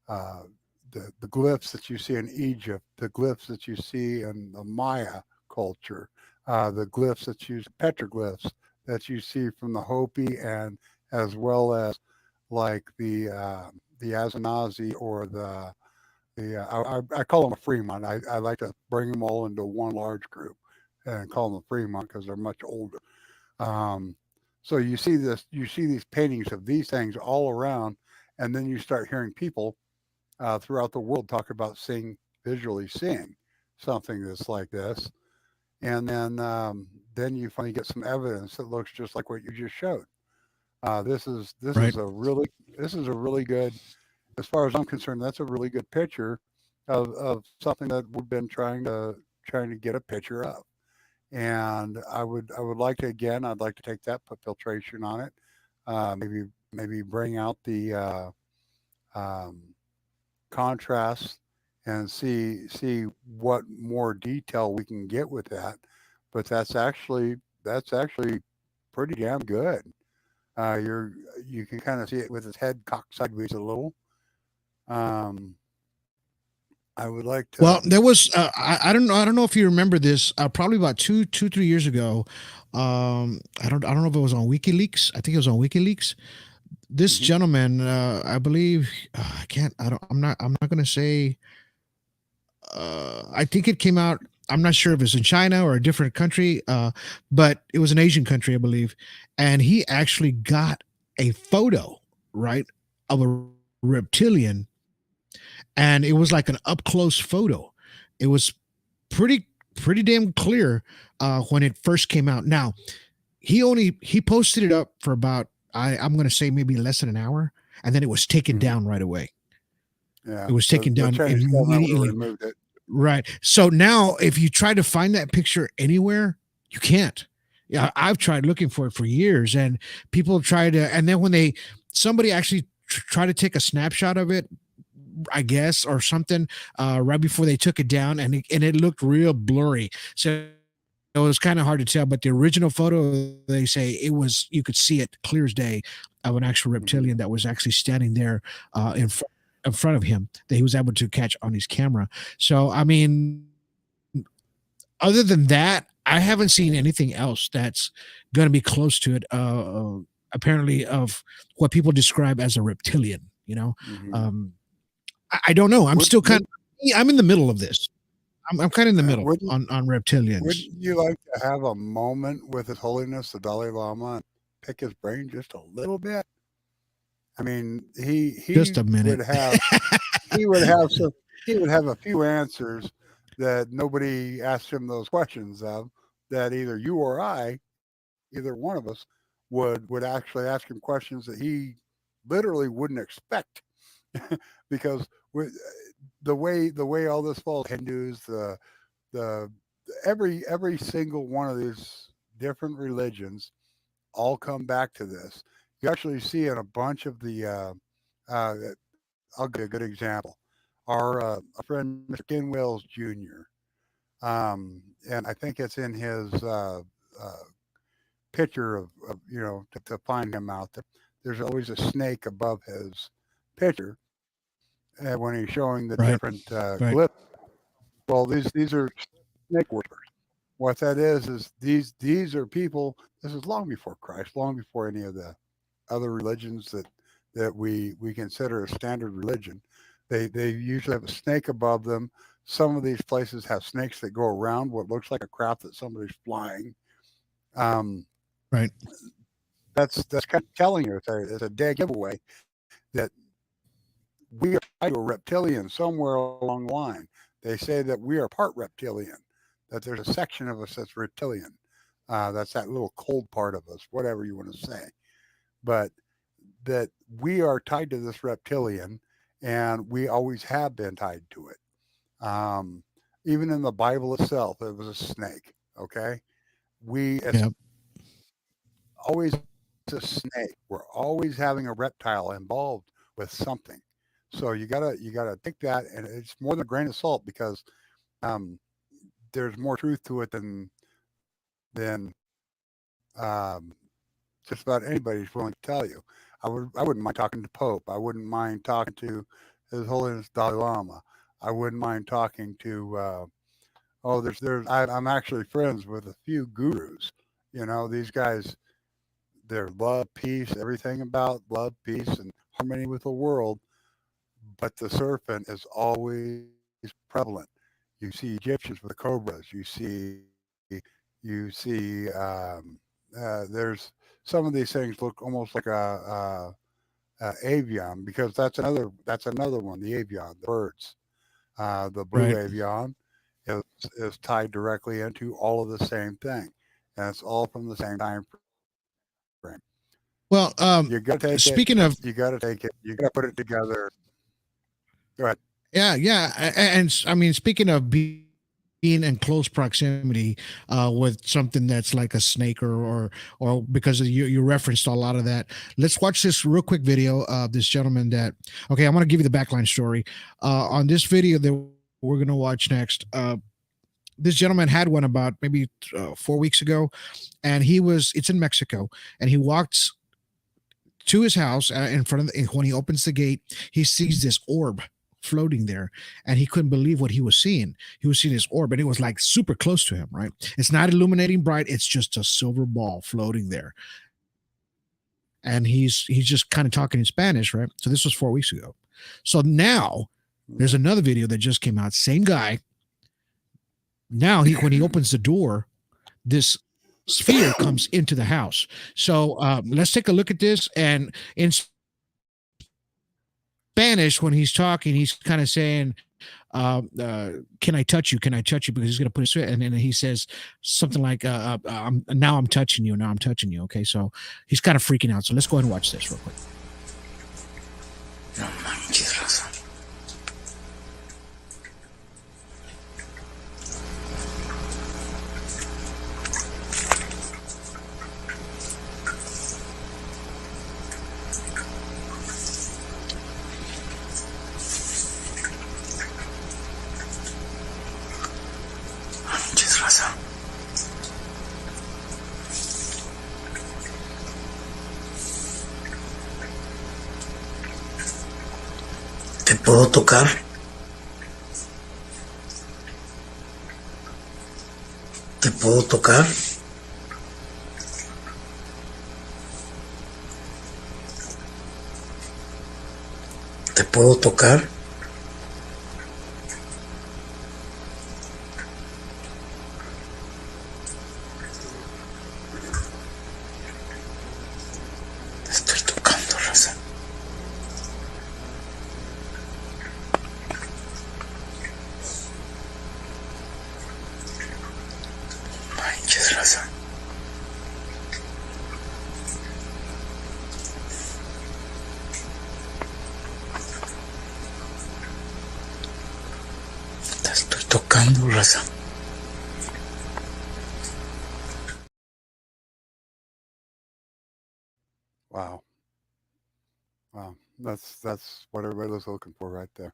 D: the glyphs that you see in Egypt, the glyphs that you see in the Maya culture, the glyphs that you petroglyphs that you see from the Hopi, and as well as like the Azenazi or I call them a Fremont. I like to bring them all into one large group and call them a Fremont because they're much older. So you see these paintings of these things all around, and then you start hearing people throughout the world talk about visually seeing something that's like this, and then you finally get some evidence that looks just like what you just showed. This is
C: Right.
D: a really good, as far as I'm concerned, that's a really good picture of something that we've been trying to get a picture of. And I would like to, again, I'd like to take that, put filtration on it, maybe bring out the contrast and see what more detail we can get with that. But that's actually pretty damn good. You can kind of see it with his head cocked sideways a little. I would like to.
C: Well, there was I don't know. I don't know if you remember this. Probably about 3 years ago. I don't know if it was on WikiLeaks. I think it was on WikiLeaks. This
D: Mhm.
C: gentleman, I believe, I can't. I don't. I'm not. I'm not going to say. I think it came out. I'm not sure if it's in China or a different country, but it was an Asian country, I believe. And he actually got a photo, right, of a reptilian, and it was like an up close photo. It was pretty damn clear when it first came out. Now he posted it up for about I'm going to say maybe less than an hour, and then it was taken
D: Mhm.
C: down right away.
D: Yeah,
C: It was taken
D: the
C: down
D: Chinese government would have
C: immediately.
D: removed it.
C: Right. So now, if you try to find that picture anywhere, you can't. Yeah, I've tried looking for it for years, and people try to, and then when somebody actually try to take a snapshot of it, I guess, or something, right before they took it down, and it looked real blurry. So it was kind of hard to tell. But the original photo, they say you could see it clear as day of an actual
D: Mhm.
C: reptilian that was actually standing there in front. in front of him that he was able to catch on his camera. So, I mean, other than that, I haven't seen anything else that's going to be close to it. Apparently, of what people describe as a reptilian. You know,
D: Mm-hmm.
C: I don't know. I'm
D: Would,
C: still
D: would,
C: I'm in the middle of this. I'm kind of in the middle
D: wouldn't
C: on reptilians.
D: wouldn't you like to have a moment with His Holiness the Dalai Lama and pick his brain just a little bit? I mean,
C: Just a minute.
D: he would have some he would have a few answers that nobody asked him those questions of, that either you or I, either one of us, would actually ask him questions that he literally wouldn't expect. Because with the way all this falls, Hindus, the every single one of these different religions all come back to this. You actually see in a bunch of the uh, I'll give you a good example. Our friend Mr. Ken Wells Jr. And I think it's in his picture of to find him out there. There's always a snake above his picture when he's showing the
C: Right.
D: different
C: Right.
D: glyphs. Well, these are snake worshippers. What that is these are people. This is long before Christ, long before any of the other religions that we consider a standard religion. They usually have a snake above them. Some of these places have snakes that go around what looks like a craft that somebody's flying.
C: Right.
D: That's kind of telling you it's a dead giveaway that we are tied to a reptilian somewhere along the line. They say that we are part reptilian, that there's a section of us that's reptilian. That's that little cold part of us, whatever you want to say. But that we are tied to this reptilian, and we always have been tied to it. Even in the Bible itself, it was a snake. Okay, it's
C: Yep.
D: always a snake. We're always having a reptile involved with something. So you gotta take that, and it's more than a grain of salt, because um, there's more truth to it than um, just about anybody's willing to tell you. I wouldn't mind talking to Pope. I wouldn't mind talking to His Holiness Dalai Lama. I wouldn't mind talking to I'm actually friends with a few gurus. These guys, they're love, peace, everything about love, peace, and harmony with the world. But the serpent is always prevalent. You see Egyptians with the cobras. There's some of these things look almost like a avian, because that's another one, the avian, the birds. The blue
C: Right.
D: avian is tied directly into all of the same thing, and it's all from the same time frame.
C: Well,
D: You got to take it.
C: speaking of,
D: You got to take it. You got to put it together. Go ahead.
C: yeah, and I mean, speaking of being in close proximity with something that's like a snake, or because you referenced a lot of that. Let's watch this real quick video of this gentleman that. Okay, I'm going to give you the backline story on this video that we're going to watch next. This gentleman had one about maybe 4 weeks ago, and it's in Mexico, and he walks to his house in front of when he opens the gate, he sees this orb floating there, and he couldn't believe what he was seeing. He was seeing this orb, and it was like super close to him, right? It's not illuminating bright, it's just a silver ball floating there. And he's just kind of talking in Spanish, right? So this was 4 weeks ago. So now there's another video that just came out, same guy. Now when he opens the door, this sphere comes into the house. So let's take a look at this. And in Spanish, when he's talking, he's kind of saying, can I touch you? Can I touch you? Because he's going to put his foot, and then he says something like, now I'm touching you. Now I'm touching you. Okay. So he's kind of freaking out. So let's go ahead and watch this real quick.
E: No manches, Rosa. Manches, Rosa. puedo tocar. Te puedo tocar. Te puedo tocar. Te estoy tocando, raza. Manches, raza. Te estoy tocando, raza.
D: Wow. Wow. That's what everybody was looking for right there.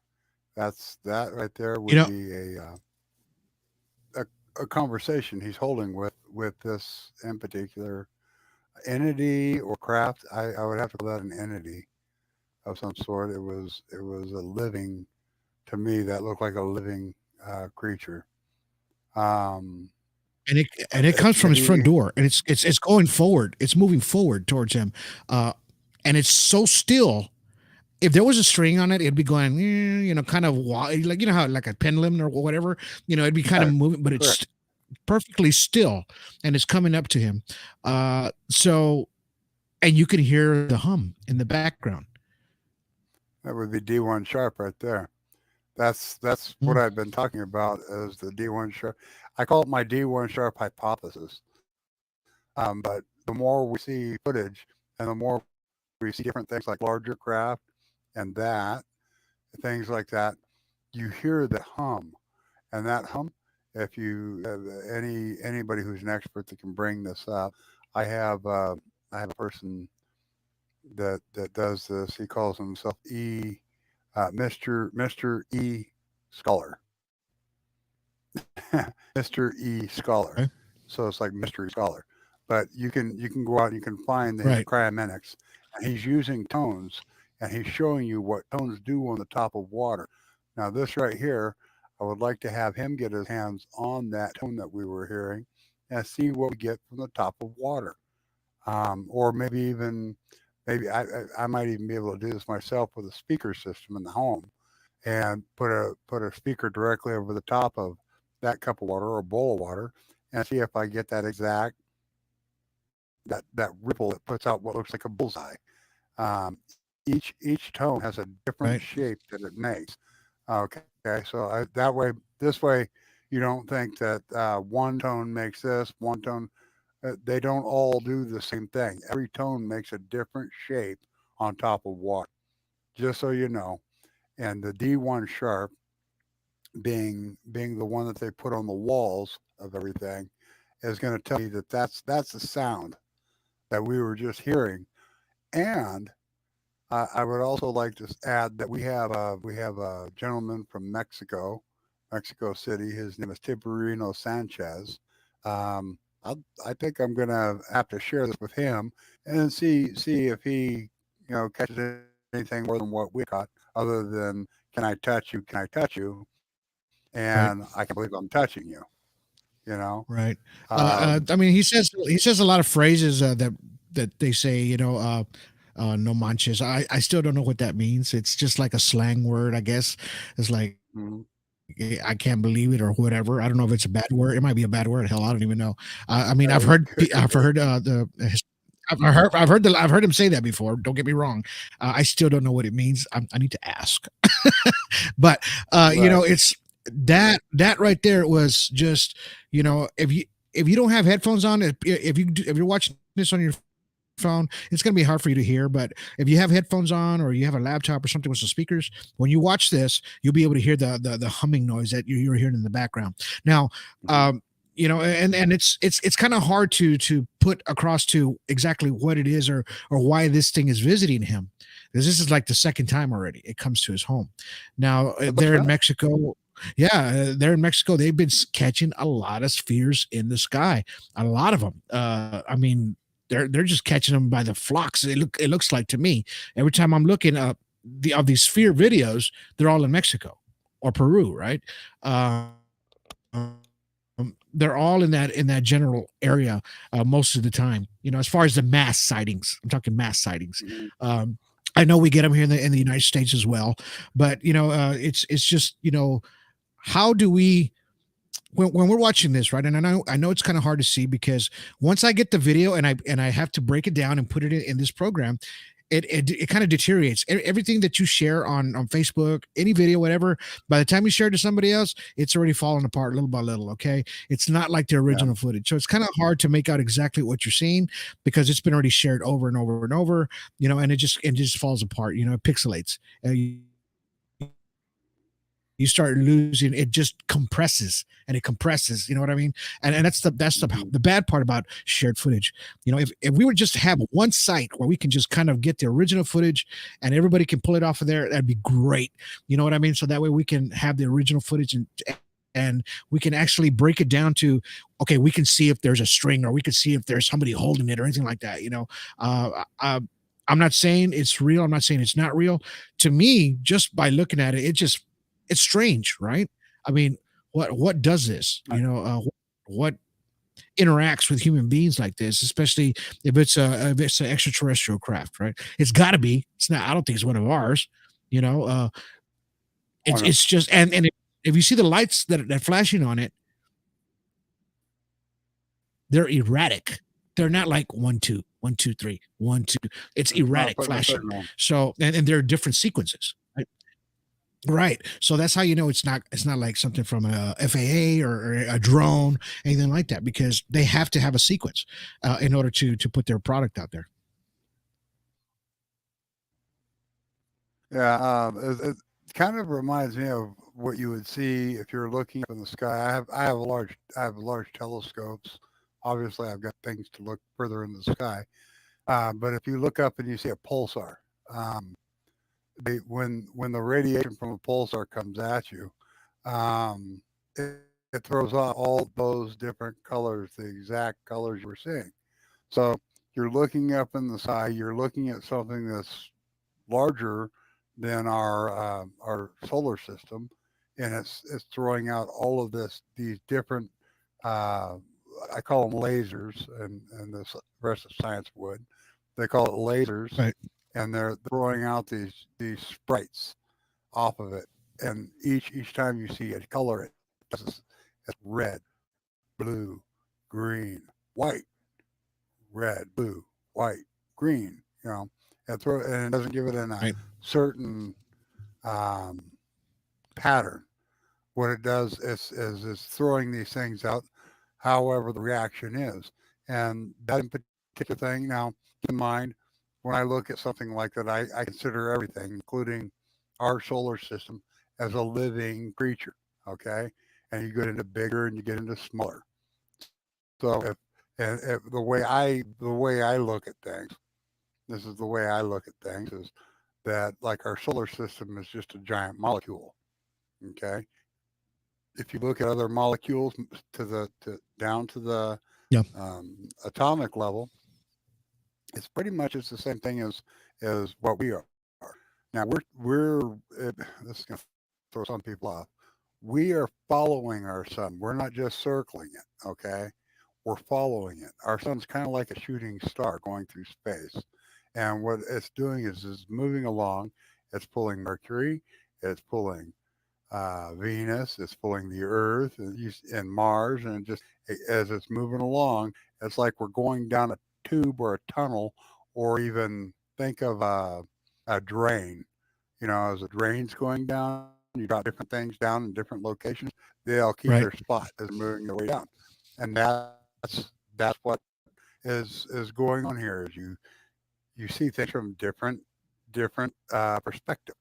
D: That right there
C: You
D: would
C: know,
D: be a conversation he's holding with this in particular entity or craft. I would have to call that an entity of some sort. It was a living, to me, that looked like a living creature. Um,
C: and it comes from his front
D: he
C: door, and it's going forward. It's moving forward towards him, uh, and it's so still. If there was a string on it, it'd be going, kind of like how like a pendulum or whatever. It'd be kind of
D: Right,
C: moving, but
D: correct.
C: it's perfectly still, and it's coming up to him. So, and you can hear the hum in the background.
D: That would be D1 sharp right there. That's what
C: Mm.
D: I've been talking about as the D1 sharp. I call it my D1 sharp hypothesis. But the more we see footage and the more we see different things like larger craft and things like that, you hear the hum, and that hum. If you anybody who's an expert that can bring this up, I have I have a person that does this. He calls himself Mister E Scholar. Mr. E Scholar.
C: Okay.
D: So it's like mystery scholar. But you can go out and you can find his
C: Right.
D: cryomenics, and he's using tones, and he's showing you what tones do on the top of water. Now this right here, I would like to have him get his hands on that tone that we were hearing, and see what we get from the top of water. Or maybe I might even be able to do this myself with a speaker system in the home and put a speaker directly over the top of that cup of water or bowl of water and see if I get that exact that ripple that puts out what looks like a bullseye. Um, each tone has a different
C: Right.
D: shape that it makes. Okay, so this way, you don't think that one tone makes this, one tone. They don't all do the same thing. Every tone makes a different shape on top of water. Just so you know. And the D1 sharp being the one that they put on the walls of everything is going to tell you that that's the sound that we were just hearing. And I would also like to add that we have a gentleman from Mexico City. His name is Tiberino Sanchez. Um, I think I'm going to have to share this with him and see if he catches anything more than what we caught, other than can I touch you? Can I touch you?
C: Right.
D: And I can't believe I'm touching you. You know.
C: Right.
D: Um,
C: I mean, he says a lot of phrases that they say. No manches. I still don't know what that means. It's just like a slang word, I guess. It's like
D: mhm.
C: I can't believe it or whatever. I don't know if it's a bad word. It might be a bad word. Hell, I don't even know. I mean, I've heard
D: Could
C: I've
D: be.
C: heard I've heard them say that before. Don't get me wrong. I still don't know what it means. I need to ask. But
D: Right.
C: it's that right there was just if you don't have headphones on, if you're watching this on your phone, it's going to be hard for you to hear. But if you have headphones on or you have a laptop or something with some speakers, when you watch this, you'll be able to hear the humming noise that you're hearing in the background. Now,
D: Mhm.
C: and it's kind of hard to put across to exactly what it is or why this thing is visiting him, because this is like the second time already it comes to his home. Now
D: That's
C: they're in
D: right.
C: Mexico. Yeah, they're in Mexico. They've been catching a lot of spheres in the sky, a lot of them. I mean, they're just catching them by the flocks. It looks like to me every time I'm looking up. of these sphere videos, they're all in Mexico or Peru, right? Um, they're all in that general area most of the time. As far as the mass sightings, I'm talking mass sightings. I know we get them here in the United States as well, but it's just how do we when we're watching this, right? And I know it's kind of hard to see because once I get the video and I have to break it down and put it in this program, it kind of deteriorates. Everything that you share on Facebook, any video, whatever, by the time you share it to somebody else, it's already falling apart little by little. Okay, it's not like the original footage, so it's kind of hard to make out exactly what you're seeing because it's been already shared over and over and over. And it just falls apart. It pixelates. You start losing, it just compresses and it compresses, you know what I mean? And that's the bad part about shared footage. If we would just have one site where we can just kind of get the original footage and everybody can pull it off of there, that'd be great. You know what I mean? So that way we can have the original footage and we can actually break it down to, okay, we can see if there's a string or we can see if there's somebody holding it or anything like that. I'm not saying it's real. I'm not saying it's not real. To me, just by looking at it, it's strange, right? I mean, what does this? What interacts with human beings like this, especially if it's an extraterrestrial craft, right? It's got to be. It's not. I don't think it's one of ours. It's just and if you see the lights that are flashing on it, they're erratic. They're not like 1 2 1 2 3 1 2. It's erratic flashing. So and there are different sequences. Right. So that's how it's not like something from a FAA or a drone, anything like that, because they have to have a sequence in order to put their product out there.
D: Yeah, it kind of reminds me of what you would see if you're looking up in the sky. I have large telescopes. Obviously, I've got things to look further in the sky. But if you look up and you see a pulsar, when the radiation from a pulsar comes at you, it throws out all those different colors, the exact colors you were seeing. So you're looking up in the sky, you're looking at something that's larger than our solar system, and it's throwing out all of these different I call them lasers, and the rest of science would. They call it lasers,
C: right?
D: And they're throwing out these sprites off of it, and each time you see a color, it's red, blue, green, white, red, blue, white, green. And it doesn't give it in a certain pattern. What it does is throwing these things out, however the reaction is, and that in particular thing. Now, keep in mind, when I look at something like that, I consider everything, including our solar system, as a living creature. Okay, and you get into bigger and you get into smaller. So if the way I look at things, this is the way I look at things, is that like our solar system is just a giant molecule. Okay, if you look at other molecules down to the atomic level, it's pretty much the same thing as what we are. Now this is going to throw some people off. We are following our sun. We're not just circling it. Okay, we're following it. Our sun's kind of like a shooting star going through space, and what it's doing is moving along. It's pulling Mercury. It's pulling Venus. It's pulling the Earth and Mars, and just as it's moving along, it's like we're going down a tube or a tunnel, or even think of a drain. As a drain's going down, you drop different things down in different locations. They'll keep their spot as moving their way down, and that's what is going on here. Is you see things from different perspective.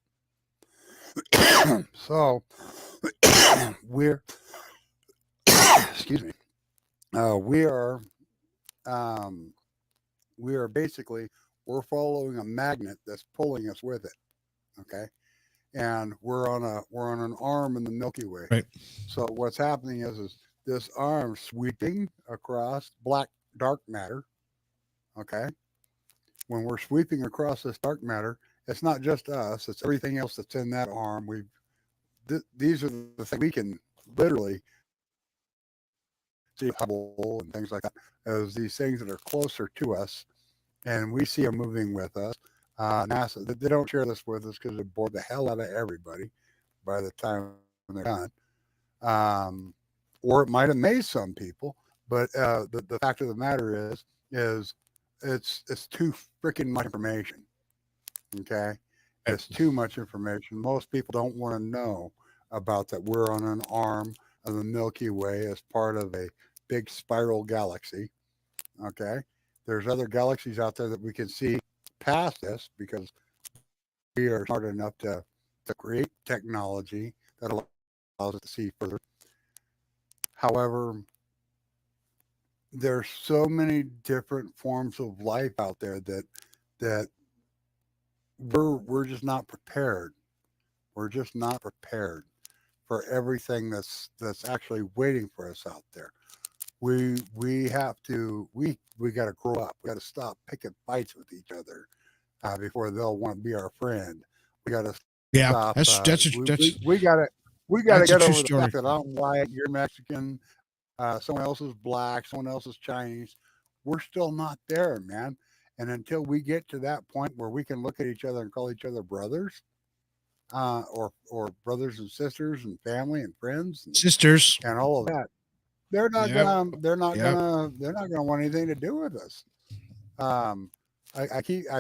D: So we're excuse me. We are basically, we're following a magnet that's pulling us with it. Okay, and we're on an arm in the Milky Way.
C: Right.
D: So what's happening is this arm sweeping across dark matter. Okay, when we're sweeping across this dark matter, it's not just us; it's everything else that's in that arm. These are the things we can literally see Hubble and things like that as these things that are closer to us, and we see them moving with us. NASA, they don't share this with us because it bored the hell out of everybody by the time they're done. Or it might amaze some people, but the fact of the matter is it's too freaking much information. Okay, it's too much information. Most people don't want to know about that we're on an arm of the Milky Way as part of a big spiral galaxy. Okay, there's other galaxies out there that we can see past this because we are smart enough to create technology that allows us to see further. However, there's so many different forms of life out there that we're just not prepared. We're just not prepared for everything that's actually waiting for us out there. We got to grow up. We got to stop picking fights with each other before they'll want to be our friend. We got to stop. We got to get over the fact that I'm white, you're Mexican, someone else is black, someone else is Chinese. We're still not there, man. And until we get to that point where we can look at each other and call each other brothers, or brothers and sisters and family and friends and
C: sisters
D: and all of that, they're not gonna want anything to do with us. I've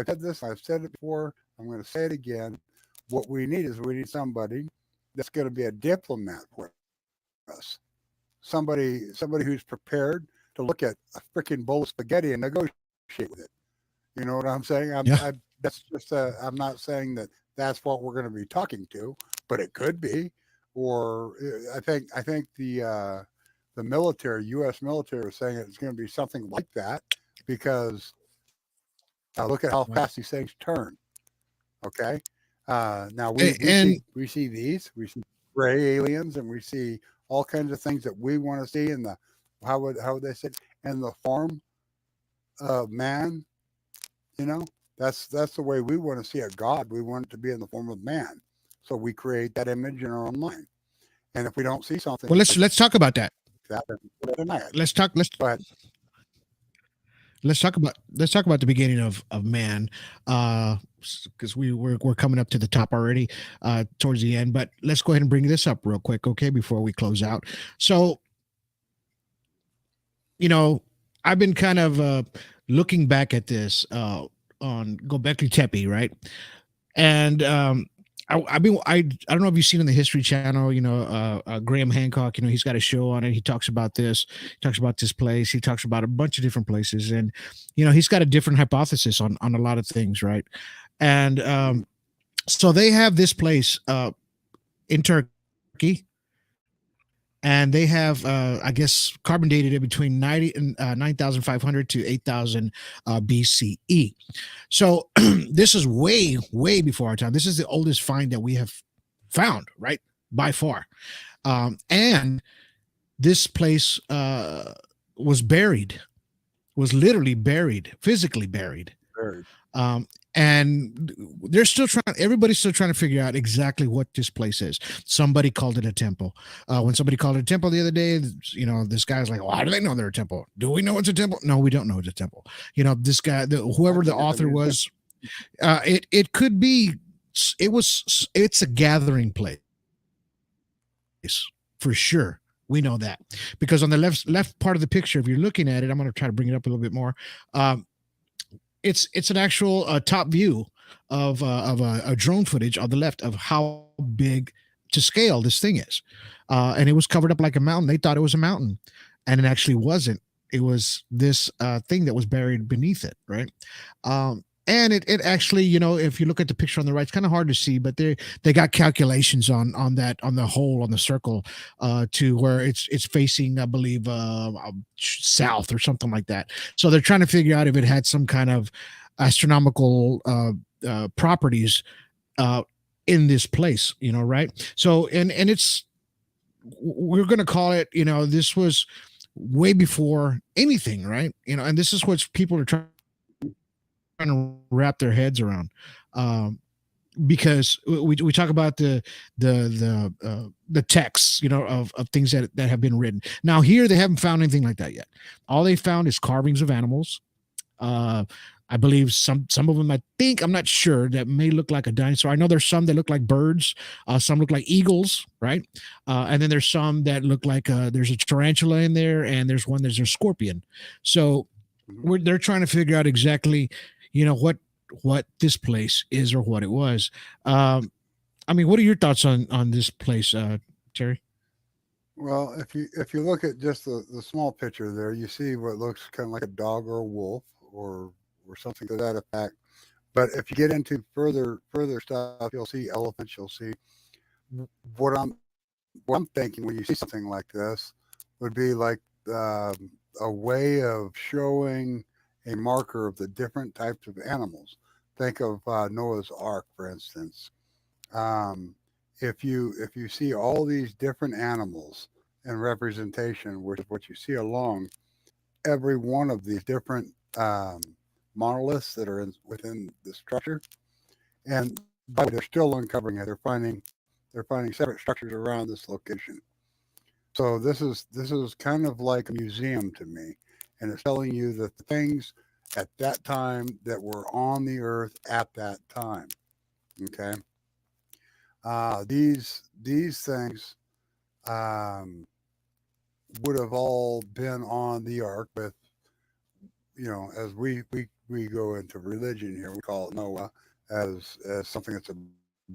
D: said this, I've said it before, I'm going to say it again. What we need somebody that's going to be a diplomat for us. Somebody who's prepared to look at a freaking bowl of spaghetti and negotiate with it. You know what I'm saying? I'm not saying that that's what we're going to be talking to, but it could be. Or I think the military, U.S. military, was saying it's going to be something like that because look at how fast these things turn. Okay, now we see gray aliens, and we see all kinds of things that we want to see in the how would they say in the form of man. You know, that's the way we want to see a God. We want it to be in the form of man. So we create that image in our own mind. And if we don't see something,
C: well, let's talk about that. Let's talk about the beginning of man, because we're coming up to the top already, towards the end. But let's go ahead and bring this up real quick, okay, before we close out. So, I've been kind of looking back at this on Gobekli Tepe, right? And I don't know if you've seen on the History Channel, Graham Hancock, he's got a show on it. He talks about this, place. He talks about a bunch of different places, and he's got a different hypothesis on a lot of things, right? And so they have this place in Turkey. And they have, I guess, carbon dated it between 9,500 to 8,000 BCE. So this is way, way before our time. This is the oldest find that we have found, right, by far. And this place was literally buried, physically buried. And everybody's still trying to figure out exactly what this place is. Somebody called it a temple. When somebody called it a temple the other day, this guy's like, well, how do they know they're a temple? Do we know it's a temple? No, we don't know it's a temple. This guy, whoever the author was, it could be, it's a gathering place for sure. We know that because on the left part of the picture, if you're looking at it, I'm going to try to bring it up a little bit more. It's an actual top view of a drone footage on the left of how big to scale this thing is, and it was covered up like a mountain. They thought it was a mountain, and it actually wasn't. It was this thing that was buried beneath it, right? And it actually, if you look at the picture on the right, it's kind of hard to see, but they got calculations on the hole, on the circle, to where it's facing, I believe, south or something like that. So they're trying to figure out if it had some kind of astronomical properties in this place, right? So and we're going to call it, this was way before anything, right? And this is what people are trying to wrap their heads around. because we talk about the texts, of things that have been written. Now here they haven't found anything like that yet. All they found is carvings of animals. I believe some of them, I'm not sure, that may look like a dinosaur. I know there's some that look like birds. Some look like eagles, right? And then there's some that look like there's a tarantula in there, and there's a scorpion. So they're trying to figure out exactly, what this place is or what it was. I mean, what are your thoughts on this place, Terry?
D: Well, if you look at just the small picture there, you see what looks kind of like a dog or a wolf or something to that effect. But if you get into further stuff, you'll see elephants. You'll see what I'm thinking when you see something like this would be like a way of showing a marker of the different types of animals. Think of Noah's Ark, for instance. If you see all these different animals and representation, which is what you see along every one of these different monoliths that are within the structure, and but they're still uncovering it. They're finding separate structures around this location. So this is kind of like a museum to me, and it's telling you that the things at that time that were on the earth at that time. Okay. These things would have all been on the ark with, as we go into religion here, we call it Noah as something that's a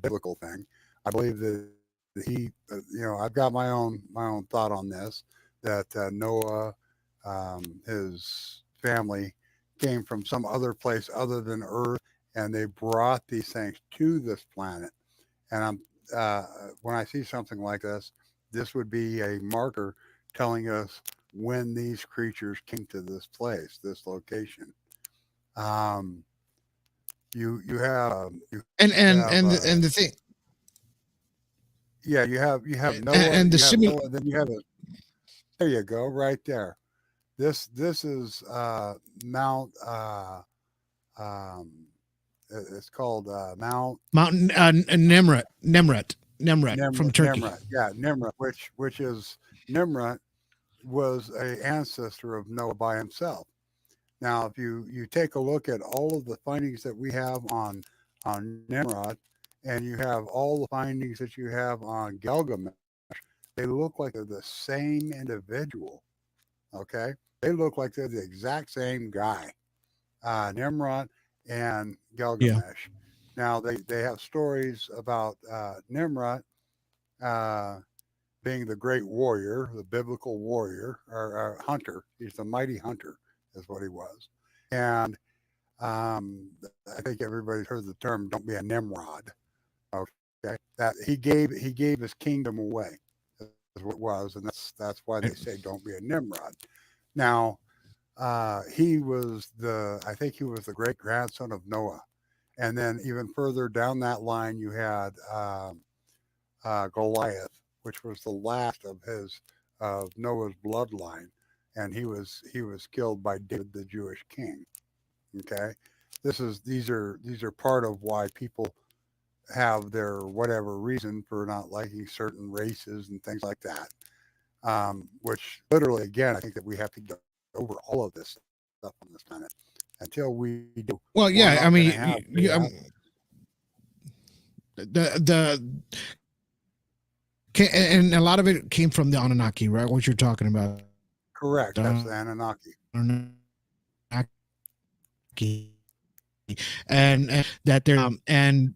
D: biblical thing. I believe that he, I've got my own thought on this, that Noah, his family came from some other place other than Earth, and they brought these things to this planet. And when I see something like this would be a marker telling us when these creatures came to this place, this location. You have
C: And the thing,
D: yeah, you have Noah,
C: and the
D: Noah, then you have there you go, right there. This is Mount it's called
C: Mountain Nemrut from Turkey.
D: Nimrut, yeah, Nimrut, which is Nimrut was a ancestor of Noah by himself. Now, if you take a look at all of the findings that we have on Nimrod, and you have all the findings that you have on Gilgamesh, they look like they're the same individual. Okay, they look like they're the exact same guy, Nimrod and Gilgamesh. Yeah. Now they have stories about Nimrod being the great warrior, the biblical warrior or hunter. He's the mighty hunter, is what he was. And I think everybody's heard the term "don't be a Nimrod." Okay, that he gave his kingdom away, is what it was, and that's why they say "don't be a Nimrod." Now, I think he was the great grandson of Noah, and then even further down that line, you had Goliath, which was the last of Noah's bloodline, and he was killed by David, the Jewish king. Okay, these are part of why people have their whatever reason for not liking certain races and things like that. Which literally, again, I think that we have to go over all of this stuff on this planet until we do.
C: Well, yeah, I mean, and a lot of it came from the Anunnaki, right? What you're talking about.
D: Correct. That's the Anunnaki.
C: And that they're and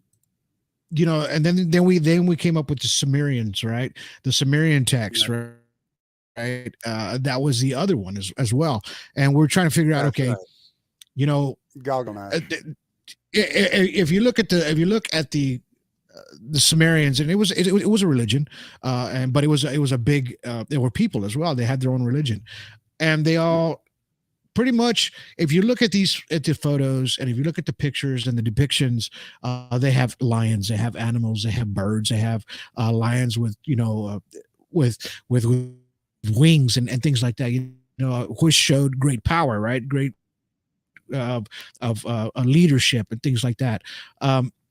C: then we came up with the Sumerians, right? The Sumerian text, right? Right. That was the other one as well, and we're trying to figure out. Okay, right.
D: Gilgamesh.
C: If you look at the Sumerians, and it was a religion, but it was a big. There were people as well. They had their own religion, and they all pretty much. If you look at the photos, and if you look at the pictures and the depictions, they have lions, they have animals, they have birds, they have lions with with wings and things like that, which showed great power, right? Great of leadership and things like that.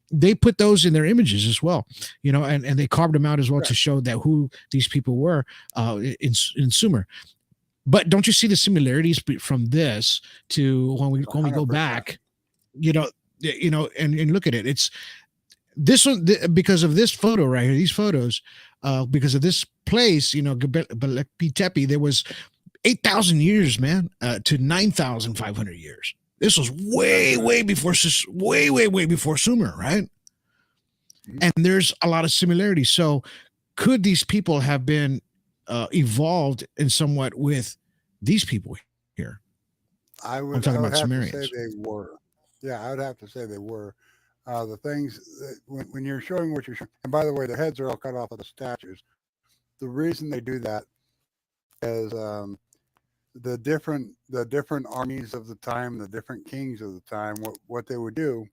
C: they put those in their images as well, and they carved them out as well to show that who these people were in Sumer. But don't you see the similarities from this to when we go
D: 100%.
C: back, and look at it? It's this one because of this photo right here, these photos, because of this place, Göbekli Tepe, there was 8,000 years, man, to 9,500 years. This was way before Sumer, right? And there's a lot of similarities. So could these people have been evolved in somewhat with these people here? I'm talking about Sumerians.
D: To say they were. Yeah, I would have to say they were. The things that, when you're showing what you're showing, and by the way, the heads are all cut off of the statues. The reason they do that is the different armies of the time, the different kings of the time. What they would do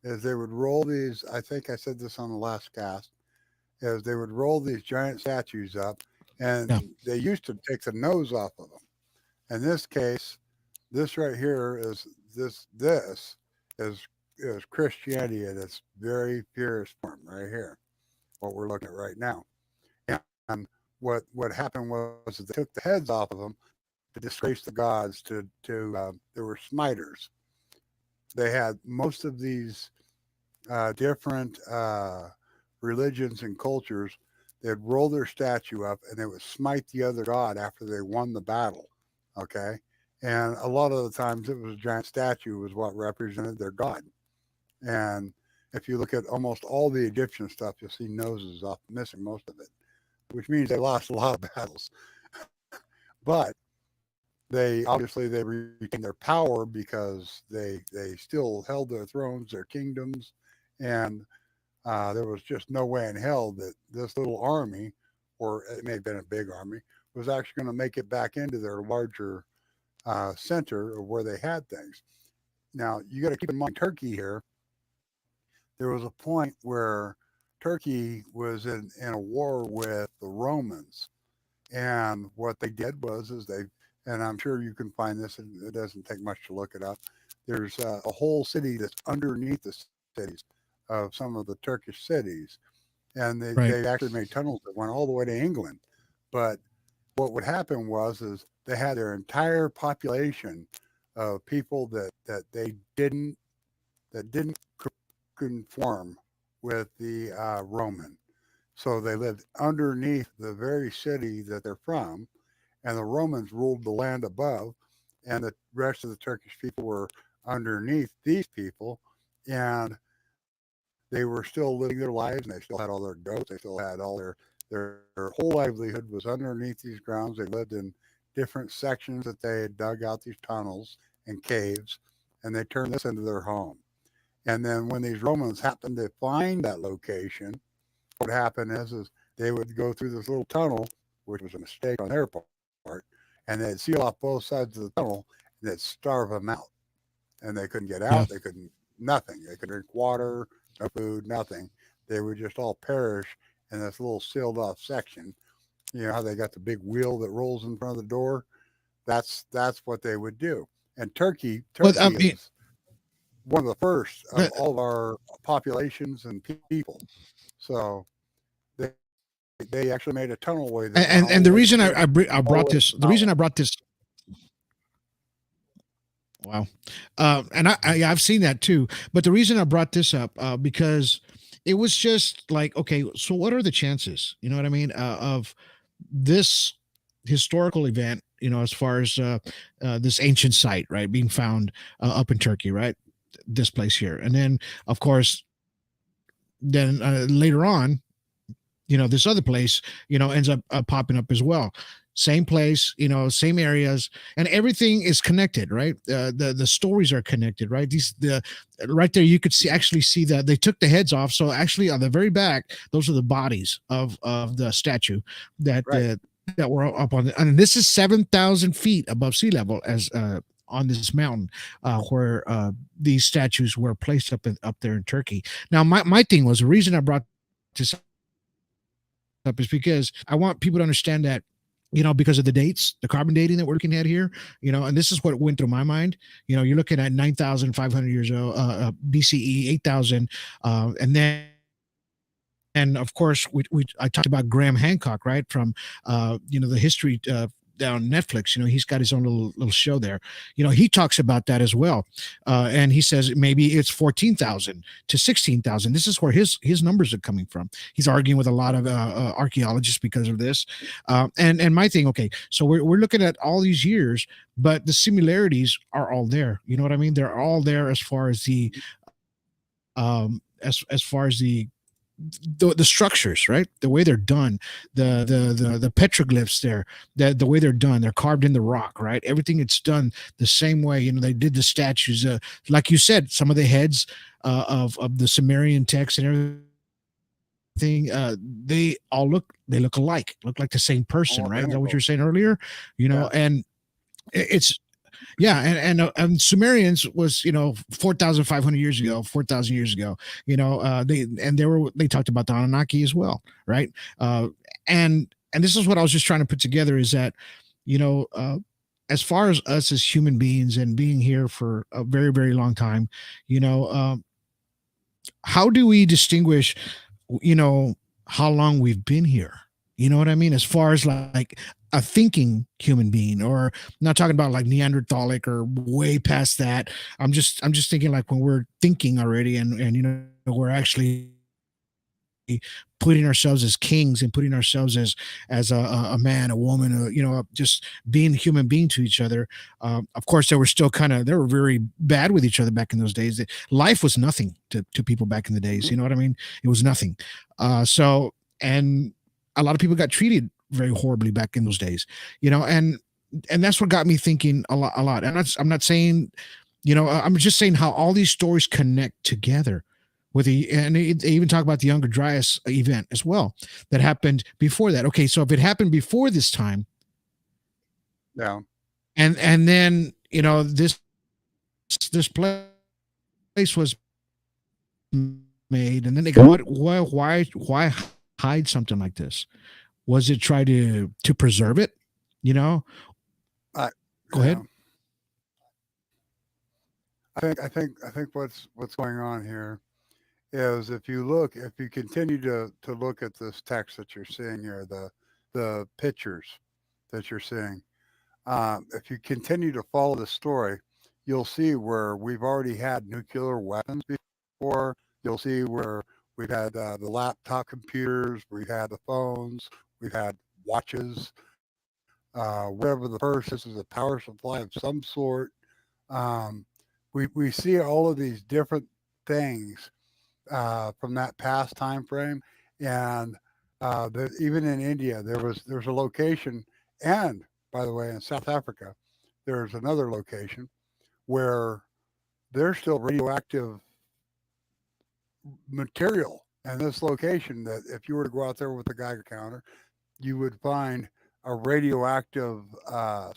D: is they would roll these. I think I said this on the last cast. Is they would roll these giant statues up, and they used to take the nose off of them. In this case, this right here is this is Christianity in its very purest form right here. What we're looking at right now, and what happened was they took the heads off of them to disgrace the gods. There were smiters. They had most of these different religions and cultures. They'd roll their statue up and they would smite the other god after they won the battle. Okay. And a lot of the times it was a giant statue was what represented their god. And if you look at almost all the Egyptian stuff, you'll see noses off, missing most of it, which means they lost a lot of battles. But they retained their power because they still held their thrones, their kingdoms, and there was just no way in hell that this little army, or it may have been a big army, was actually going to make it back into their larger center of where they had things. Now, you got to keep in mind Turkey here. There was a point where Turkey was in a war with the Romans. And what they did was and I'm sure you can find this, and it doesn't take much to look it up. There's a whole city that's underneath the cities of some of the Turkish cities. And they actually made tunnels that went all the way to England. But what would happen is they had their entire population of people that didn't conform with the Roman. So they lived underneath the very city that they're from, and the Romans ruled the land above, and the rest of the Turkish people were underneath these people, and they were still living their lives, and they still had all their goats, they still had all their whole livelihood was underneath these grounds. They lived in different sections that they had dug out these tunnels and caves, and they turned this into their home. And then when these Romans happened to find that location, what happened is they would go through this little tunnel, which was a mistake on their part, and they'd seal off both sides of the tunnel, and they'd starve them out. And they couldn't get out. They couldn't, nothing. They couldn't drink water, no food, nothing. They would just all perish in this little sealed off section. You know how they got the big wheel that rolls in front of the door? That's what they would do. And Turkey is one of the first of all of our populations and people. So they actually made a tunnelway.
C: And the reason I brought this, wow. And I've seen that too. But the reason I brought this up, because it was just like, okay, so what are the chances, you know what I mean, of this historical event, as far as this ancient site, right, being found up in Turkey, right, this place here. And then, of course, then later on, this other place, ends up popping up as well. Same place, same areas, and everything is connected, right? The stories are connected, right? Right there, you could actually see that they took the heads off. So actually, on the very back, those are the bodies of the statue that were up on. And this is 7,000 feet above sea level, as on this mountain where these statues were placed up there in Turkey. Now, my thing was, the reason I brought this up is because I want people to understand that because of the dates, the carbon dating that we're looking at here, and this is what went through my mind. You're looking at 9,500 years old, BCE, 8,000, and then. And of course, I talked about Graham Hancock, right? From the history down Netflix. He's got his own little show there. He talks about that as well, and he says maybe it's 14,000 to 16,000. This is where his numbers are coming from. He's arguing with a lot of archaeologists because of this. And my thing, okay, so we're looking at all these years, but the similarities are all there. You know what I mean? They're all there as far as the as far as the structures, right? The way they're done, the petroglyphs there, the way they're done, they're carved in the rock, right? Everything it's done the same way. They did the statues, like you said, some of the heads of the Sumerian texts and everything. They look alike, look like the same person, right? Is that what you're saying earlier? And it's. Yeah, and Sumerians was 4,500 years ago, 4,000 years ago. They talked about the Anunnaki as well, right? And this is what I was just trying to put together is that as far as us as human beings and being here for a very, very long time, how do we distinguish how long we've been here? You know what I mean? As far as like a thinking human being, or I'm not talking about like Neanderthalic or way past that. I'm just thinking like when we're thinking already and we're actually putting ourselves as kings and putting ourselves as a man, a woman, just being a human being to each other. Of course, they were very bad with each other back in those days. Life was nothing to people back in the days. You know what I mean? It was nothing. And a lot of people got treated very horribly back in those days, and that's what got me thinking a lot. And I'm not saying, I'm just saying how all these stories connect together and they even talk about the Younger Dryas event as well that happened before that. Okay, so if it happened before this time,
D: yeah,
C: and then this place was made, and then they go, why hide something like this? Was it try to preserve it? Go ahead.
D: I think what's going on here is if you continue to look at this text that you're seeing here, the pictures that you're seeing, if you continue to follow the story, you'll see where we've already had nuclear weapons before. You'll see where we've had the laptop computers, we've had the phones, we've had watches, whatever the first, this is a power supply of some sort. We see all of these different things from that past time frame. And even in India, there's a location, and by the way, in South Africa, there's another location where there's still radioactive material in this location that if you were to go out there with a Geiger counter, you would find a radioactive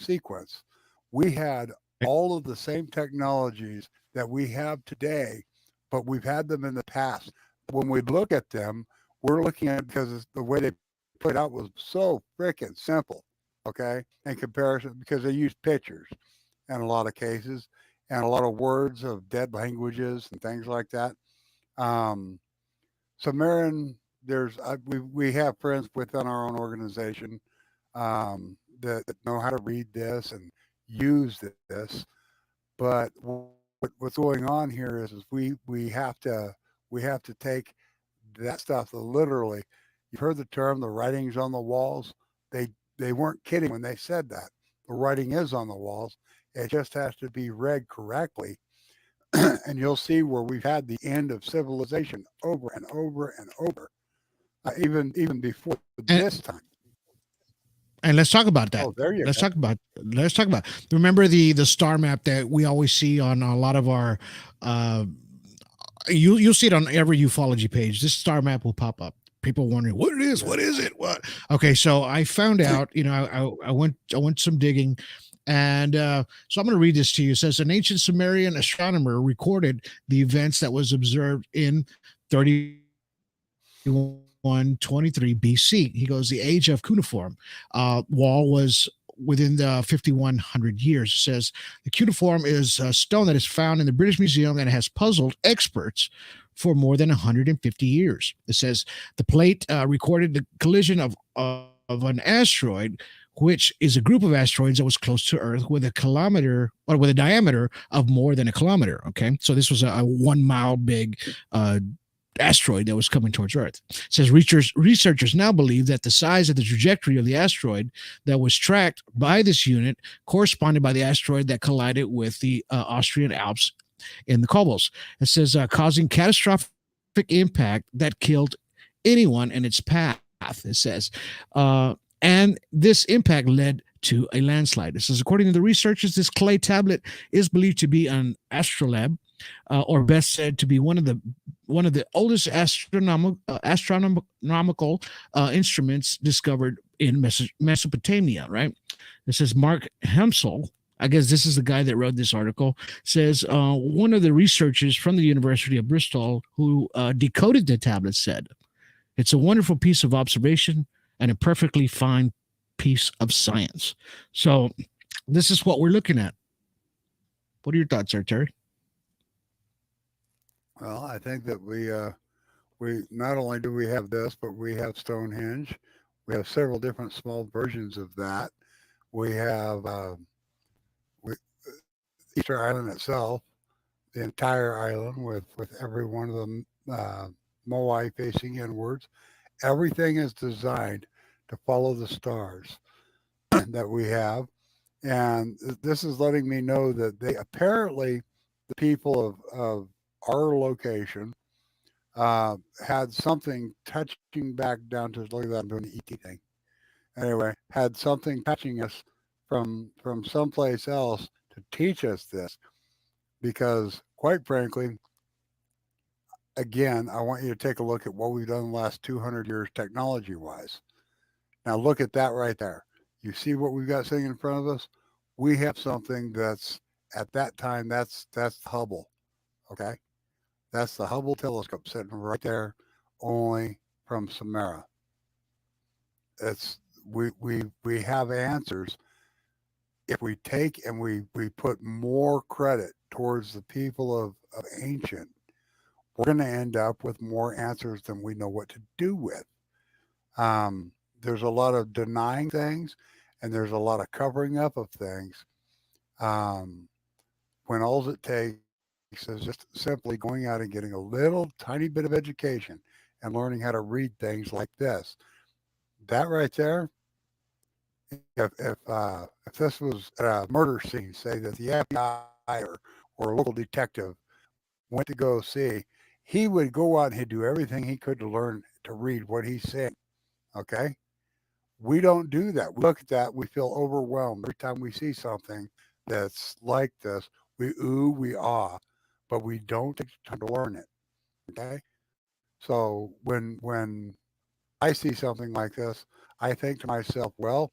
D: sequence. We had all of the same technologies that we have today, but we've had them in the past. When we look at them, we're looking at it because the way they put it out was so freaking simple, okay, in comparison, because they used pictures in a lot of cases and a lot of words of dead languages and things like that. Sumerian, we have friends within our own organization that know how to read this and use this. But what's going on here is we have to take that stuff literally. You've heard the term the writings on the walls. They weren't kidding when they said that. The writing is on the walls. It just has to be read correctly. And you'll see where we've had the end of civilization over and over and over, even before this time.
C: And let's talk about that.
D: Oh, there you
C: let's
D: go.
C: talk about. Remember the star map that we always see on a lot of our. You'll see it on every ufology page. This star map will pop up. People wondering what it is. What is it? What? Okay, so I found out. I went some digging. And so I'm going to read this to you. It says an ancient Sumerian astronomer recorded the events that was observed in 31 2123 BC. He goes, the age of cuneiform wall was within the 5100 years. It says the cuneiform is a stone that is found in the British Museum and has puzzled experts for more than 150 years. It says the plate recorded the collision of an asteroid, which is a group of asteroids that was close to Earth with a kilometer or with a diameter of more than a kilometer. Okay, so this was a 1 mile big asteroid that was coming towards Earth. It says researchers now believe that the size of the trajectory of the asteroid that was tracked by this unit corresponded by the asteroid that collided with the Austrian Alps in the Cobbles. It says causing catastrophic impact that killed anyone in its path. It says, and this impact led to a landslide. It says, according to the researchers, this clay tablet is believed to be an astrolabe, or best said to be one of the oldest astronomical instruments discovered in Mesopotamia. Right. It says Mark Hemsel, I guess this is the guy that wrote this article, says one of the researchers from the University of Bristol who decoded the tablet said, it's a wonderful piece of observation and a perfectly fine piece of science. So this is what we're looking at. What are your thoughts, there, Terry?
D: Well, I think that we not only do we have this, but we have Stonehenge. We have several different small versions of that. We have Easter Island itself, the entire island with every one of them Moai facing inwards. Everything is designed to follow the stars that we have. And this is letting me know that they apparently, the people of our location, had something touching back down to, look at that, I'm doing the ET thing. Anyway, had something touching us from someplace else to teach us this. Because quite frankly, again, I want you to take a look at what we've done in the last 200 years technology-wise. Now look at that right there. You see what we've got sitting in front of us? We have something that's, at that time, that's Hubble, okay? That's the Hubble telescope sitting right there, only from Samara. It's we have answers. If we take and we put more credit towards the people of ancient, we're going to end up with more answers than we know what to do with. There's a lot of denying things, and there's a lot of covering up of things. When all it takes is just simply going out and getting a little tiny bit of education and learning how to read things like this. That right there, if this was a murder scene, say that the FBI or a local detective went to go see, he would go out and he'd do everything he could to learn to read what he's saying. Okay? We don't do that. We look at that, we feel overwhelmed every time we see something that's like this. We ooh, we ah, but we don't take the time to learn it. Okay? So when I see something like this, I think to myself, well,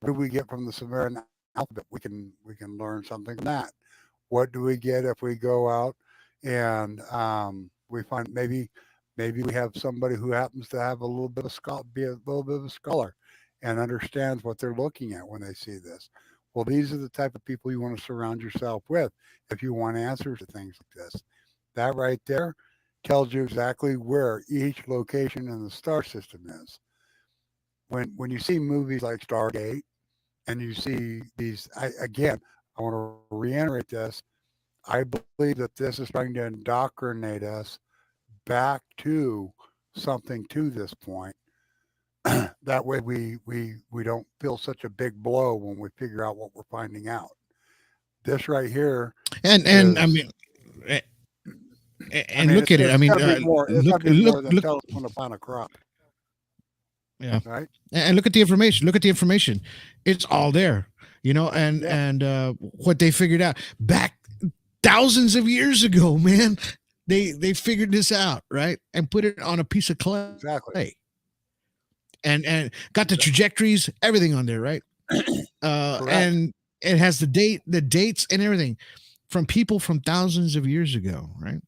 D: what do we get from the Sumerian alphabet? We can learn something from that. What do we get if we go out and we find maybe we have somebody who happens to have a little bit of be a little bit of a scholar and understands what they're looking at when they see this. Well, these are the type of people you want to surround yourself with if you want answers to things like this. That right there tells you exactly where each location in the star system is. When you see movies like Stargate and you see these, I want to reiterate this. I believe that this is trying to indoctrinate us back to something to this point. That way we don't feel such a big blow when we figure out what we're finding out. This right here,
C: and
D: is,
C: I mean, and look at it. I mean,
D: look than tell us when to plant a crop.
C: Yeah.
D: Right.
C: And look at the information. Look at the information. It's all there, you know, and what they figured out back thousands of years ago, man. They figured this out, right? And put it on a piece of clay.
D: Exactly.
C: And got the trajectories, everything on there, right? And it has the dates and everything from people from thousands of years ago, right?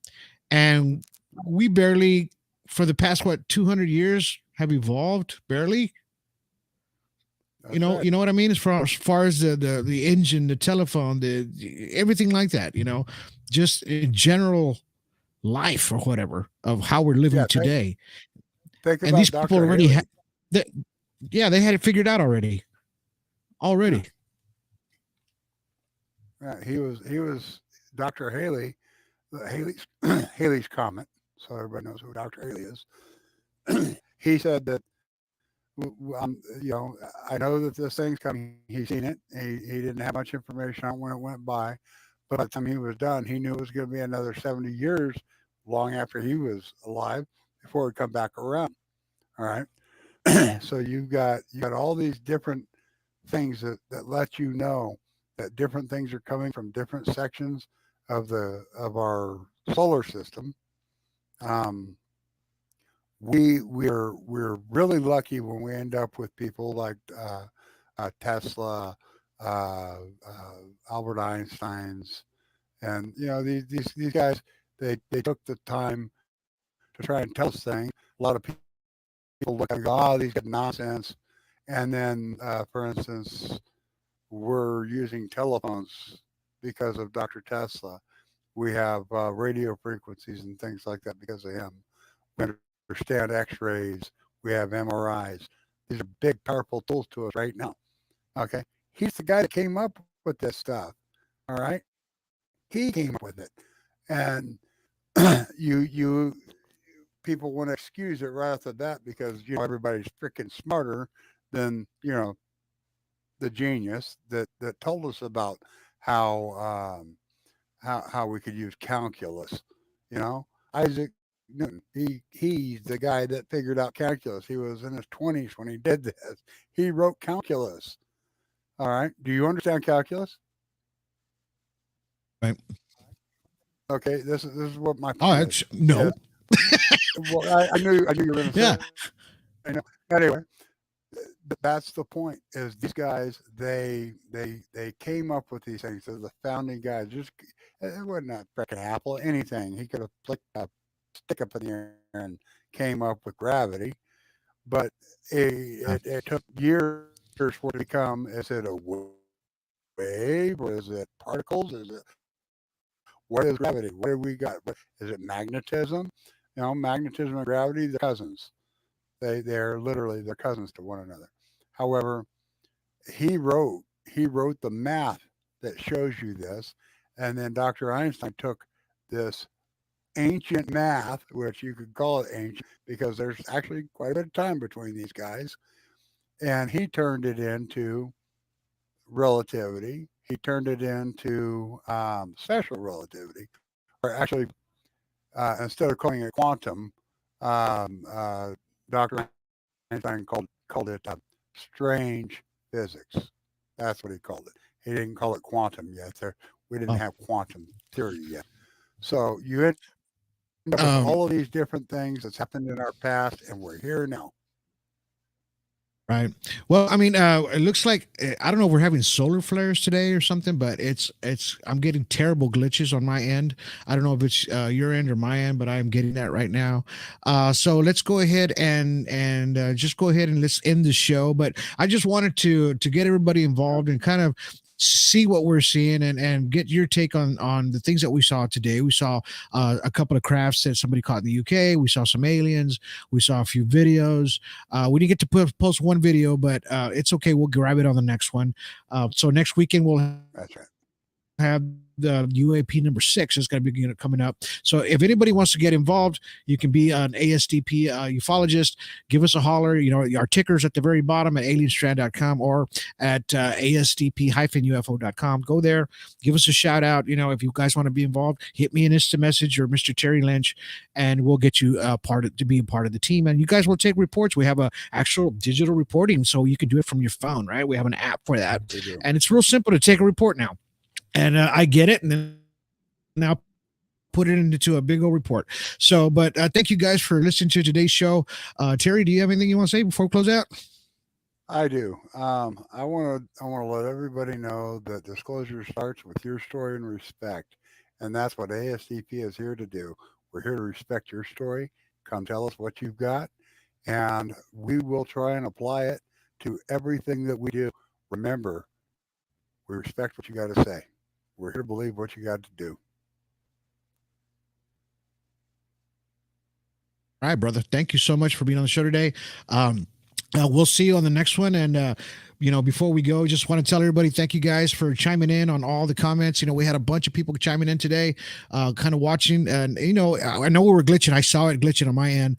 C: And we barely for the past, 200 years have evolved barely.
D: That's
C: You know,
D: right.
C: you know what I mean? As far as the engine, the telephone, everything like that, just in general life or whatever of how we're living
D: Yeah.
C: today.
D: Think
C: And these
D: about
C: people
D: Dr.
C: already
D: Haley.
C: that, yeah, they had it figured out already.
D: Yeah.
C: Already.
D: Yeah. He was Dr. Haley, Haley's Haley's comet. So everybody knows who Dr. Haley is. He said that, I know that this thing's coming. He's seen it. He didn't have much information on when it went by, but by the time he was done, he knew it was going to be another 70 years, long after he was alive, before it would come back around. All right. So you got all these different things that let you know that different things are coming from different sections of our solar system. Um, we're really lucky when we end up with people like Tesla, Albert Einstein's, and these guys. They took the time to try and tell us things. A lot of people look at it and go, "Oh, these are nonsense," and then, for instance, we're using telephones because of Dr. Tesla. We have radio frequencies and things like that because of him. We understand X-rays. We have MRIs. These are big, powerful tools to us right now. Okay, he's the guy that came up with this stuff. All right, he came up with it, and you people want to excuse it right off the bat because everybody's freaking smarter than the genius that told us about how how we could use calculus. Isaac Newton. He's the guy that figured out calculus. He was in his 20s when he did this. He wrote calculus. All right. Do you understand calculus?
C: Right.
D: Okay. This is what my
C: Oh,
D: point
C: no.
D: is. Well, I knew you were going to
C: Yeah.
D: say. I know. Anyway, that's the point. Is these guys they came up with these things. They're the founding guys. It wasn't a freaking apple. Anything he could have flicked a stick up in the air and came up with gravity. But it took years for it to become. Is it a wave or is it particles? Is it what is gravity? What do we got? Is it magnetism? Magnetism and gravity, they're cousins. They're cousins to one another. However, he wrote the math that shows you this, and then Dr. Einstein took this ancient math, which you could call it ancient because there's actually quite a bit of time between these guys, and he turned it into relativity. He turned it into special relativity, or actually, instead of calling it quantum, Dr. Einstein called it strange physics. That's what he called it. He didn't call it quantum yet. We didn't have quantum theory yet. So you end up with all of these different things that's happened in our past, and we're here now.
C: Right. Well, I mean, it looks like I don't know if we're having solar flares today or something, but it's I'm getting terrible glitches on my end. I don't know if it's your end or my end, but I am getting that right now. So let's go ahead and just go ahead and let's end the show. But I just wanted to get everybody involved and kind of see what we're seeing and get your take on the things that we saw today. We saw a couple of crafts that somebody caught in the UK. We saw some aliens. We saw a few videos. We didn't get to post one video, but it's okay. We'll grab it on the next one. So next weekend we'll
D: That's right.
C: have the UAP number 6 is going to be coming up. So if anybody wants to get involved, you can be an ASDP ufologist. Give us a holler. Our ticker's at the very bottom at alienstrand.com or at ASDP-UFO.com. Go there, give us a shout out. If you guys want to be involved, hit me an Insta message or Mr. Terry Linch, and we'll get you to be a part of the team. And you guys will take reports. We have a actual digital reporting, so you can do it from your phone, right? We have an app for that, and it's real simple to take a report now. And I get it, and then now put it into a big old report. So, but thank you guys for listening to today's show. Terry, do you have anything you want to say before we close out?
D: I do. I want to let everybody know that disclosure starts with your story and respect, and that's what ASDP is here to do. We're here to respect your story come tell us what you've got, and we will try and apply it to everything that we do. Remember, we respect what you got to say. We're here to believe what you got to do.
C: All right, brother. Thank you so much for being on the show today. We'll see you on the next one. And, before we go, just want to tell everybody, thank you guys for chiming in on all the comments. We had a bunch of people chiming in today, kind of watching. And, I know we were glitching. I saw it glitching on my end.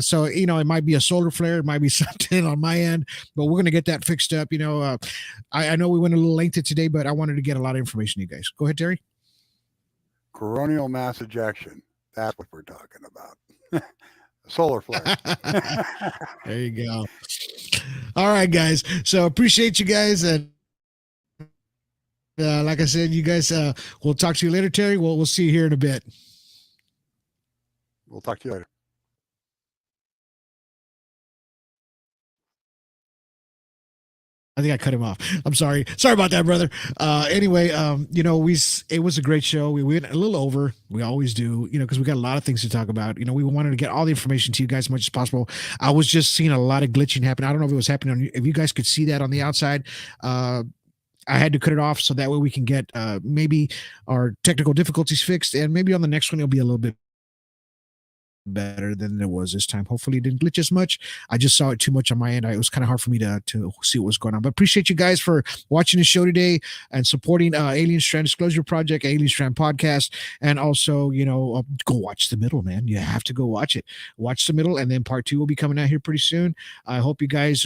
C: So, it might be a solar flare. It might be something on my end, but we're going to get that fixed up. I know we went a little lengthy today, but I wanted to get a lot of information, you guys. Go ahead, Terry.
D: Coronal mass ejection. That's what we're talking about. Solar flare.
C: There you go. All right, guys. So appreciate you guys. And like I said, you guys, we'll talk to you later, Terry. We'll see you here in a bit.
D: We'll talk to you later.
C: I think I cut him off. I'm sorry. Sorry about that, brother. Anyway, it was a great show. We went a little over. We always do, because we got a lot of things to talk about. We wanted to get all the information to you guys as much as possible. I was just seeing a lot of glitching happen. I don't know if it was happening if you guys could see that on the outside. I had to cut it off so that way we can get maybe our technical difficulties fixed, and maybe on the next one it'll be a little bit better than it was this time. Hopefully it didn't glitch as much. I just saw it too much on my end. It was kind of hard for me to see what was going on, but appreciate you guys for watching the show today and supporting Alien Strand Disclosure Project, Alien Strand Podcast, and also go watch The Middle, man. You have to go watch it. Watch The Middle, and then part 2 will be coming out here pretty soon. I hope you guys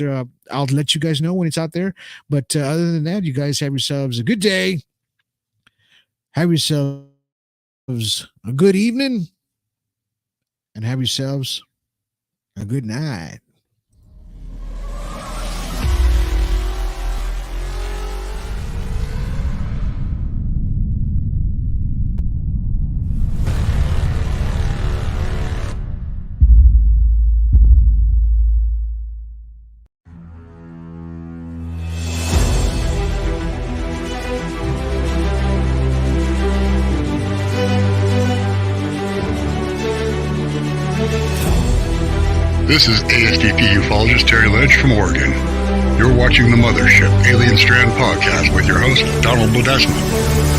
C: I'll let you guys know when it's out there, but other than that, you guys have yourselves a good day, have yourselves a good evening, and have yourselves a good night.
B: This is ASDP ufologist Terry Linch from Oregon. You're watching the Mothership Alien Strand Podcast with your host, Donald Ledesma.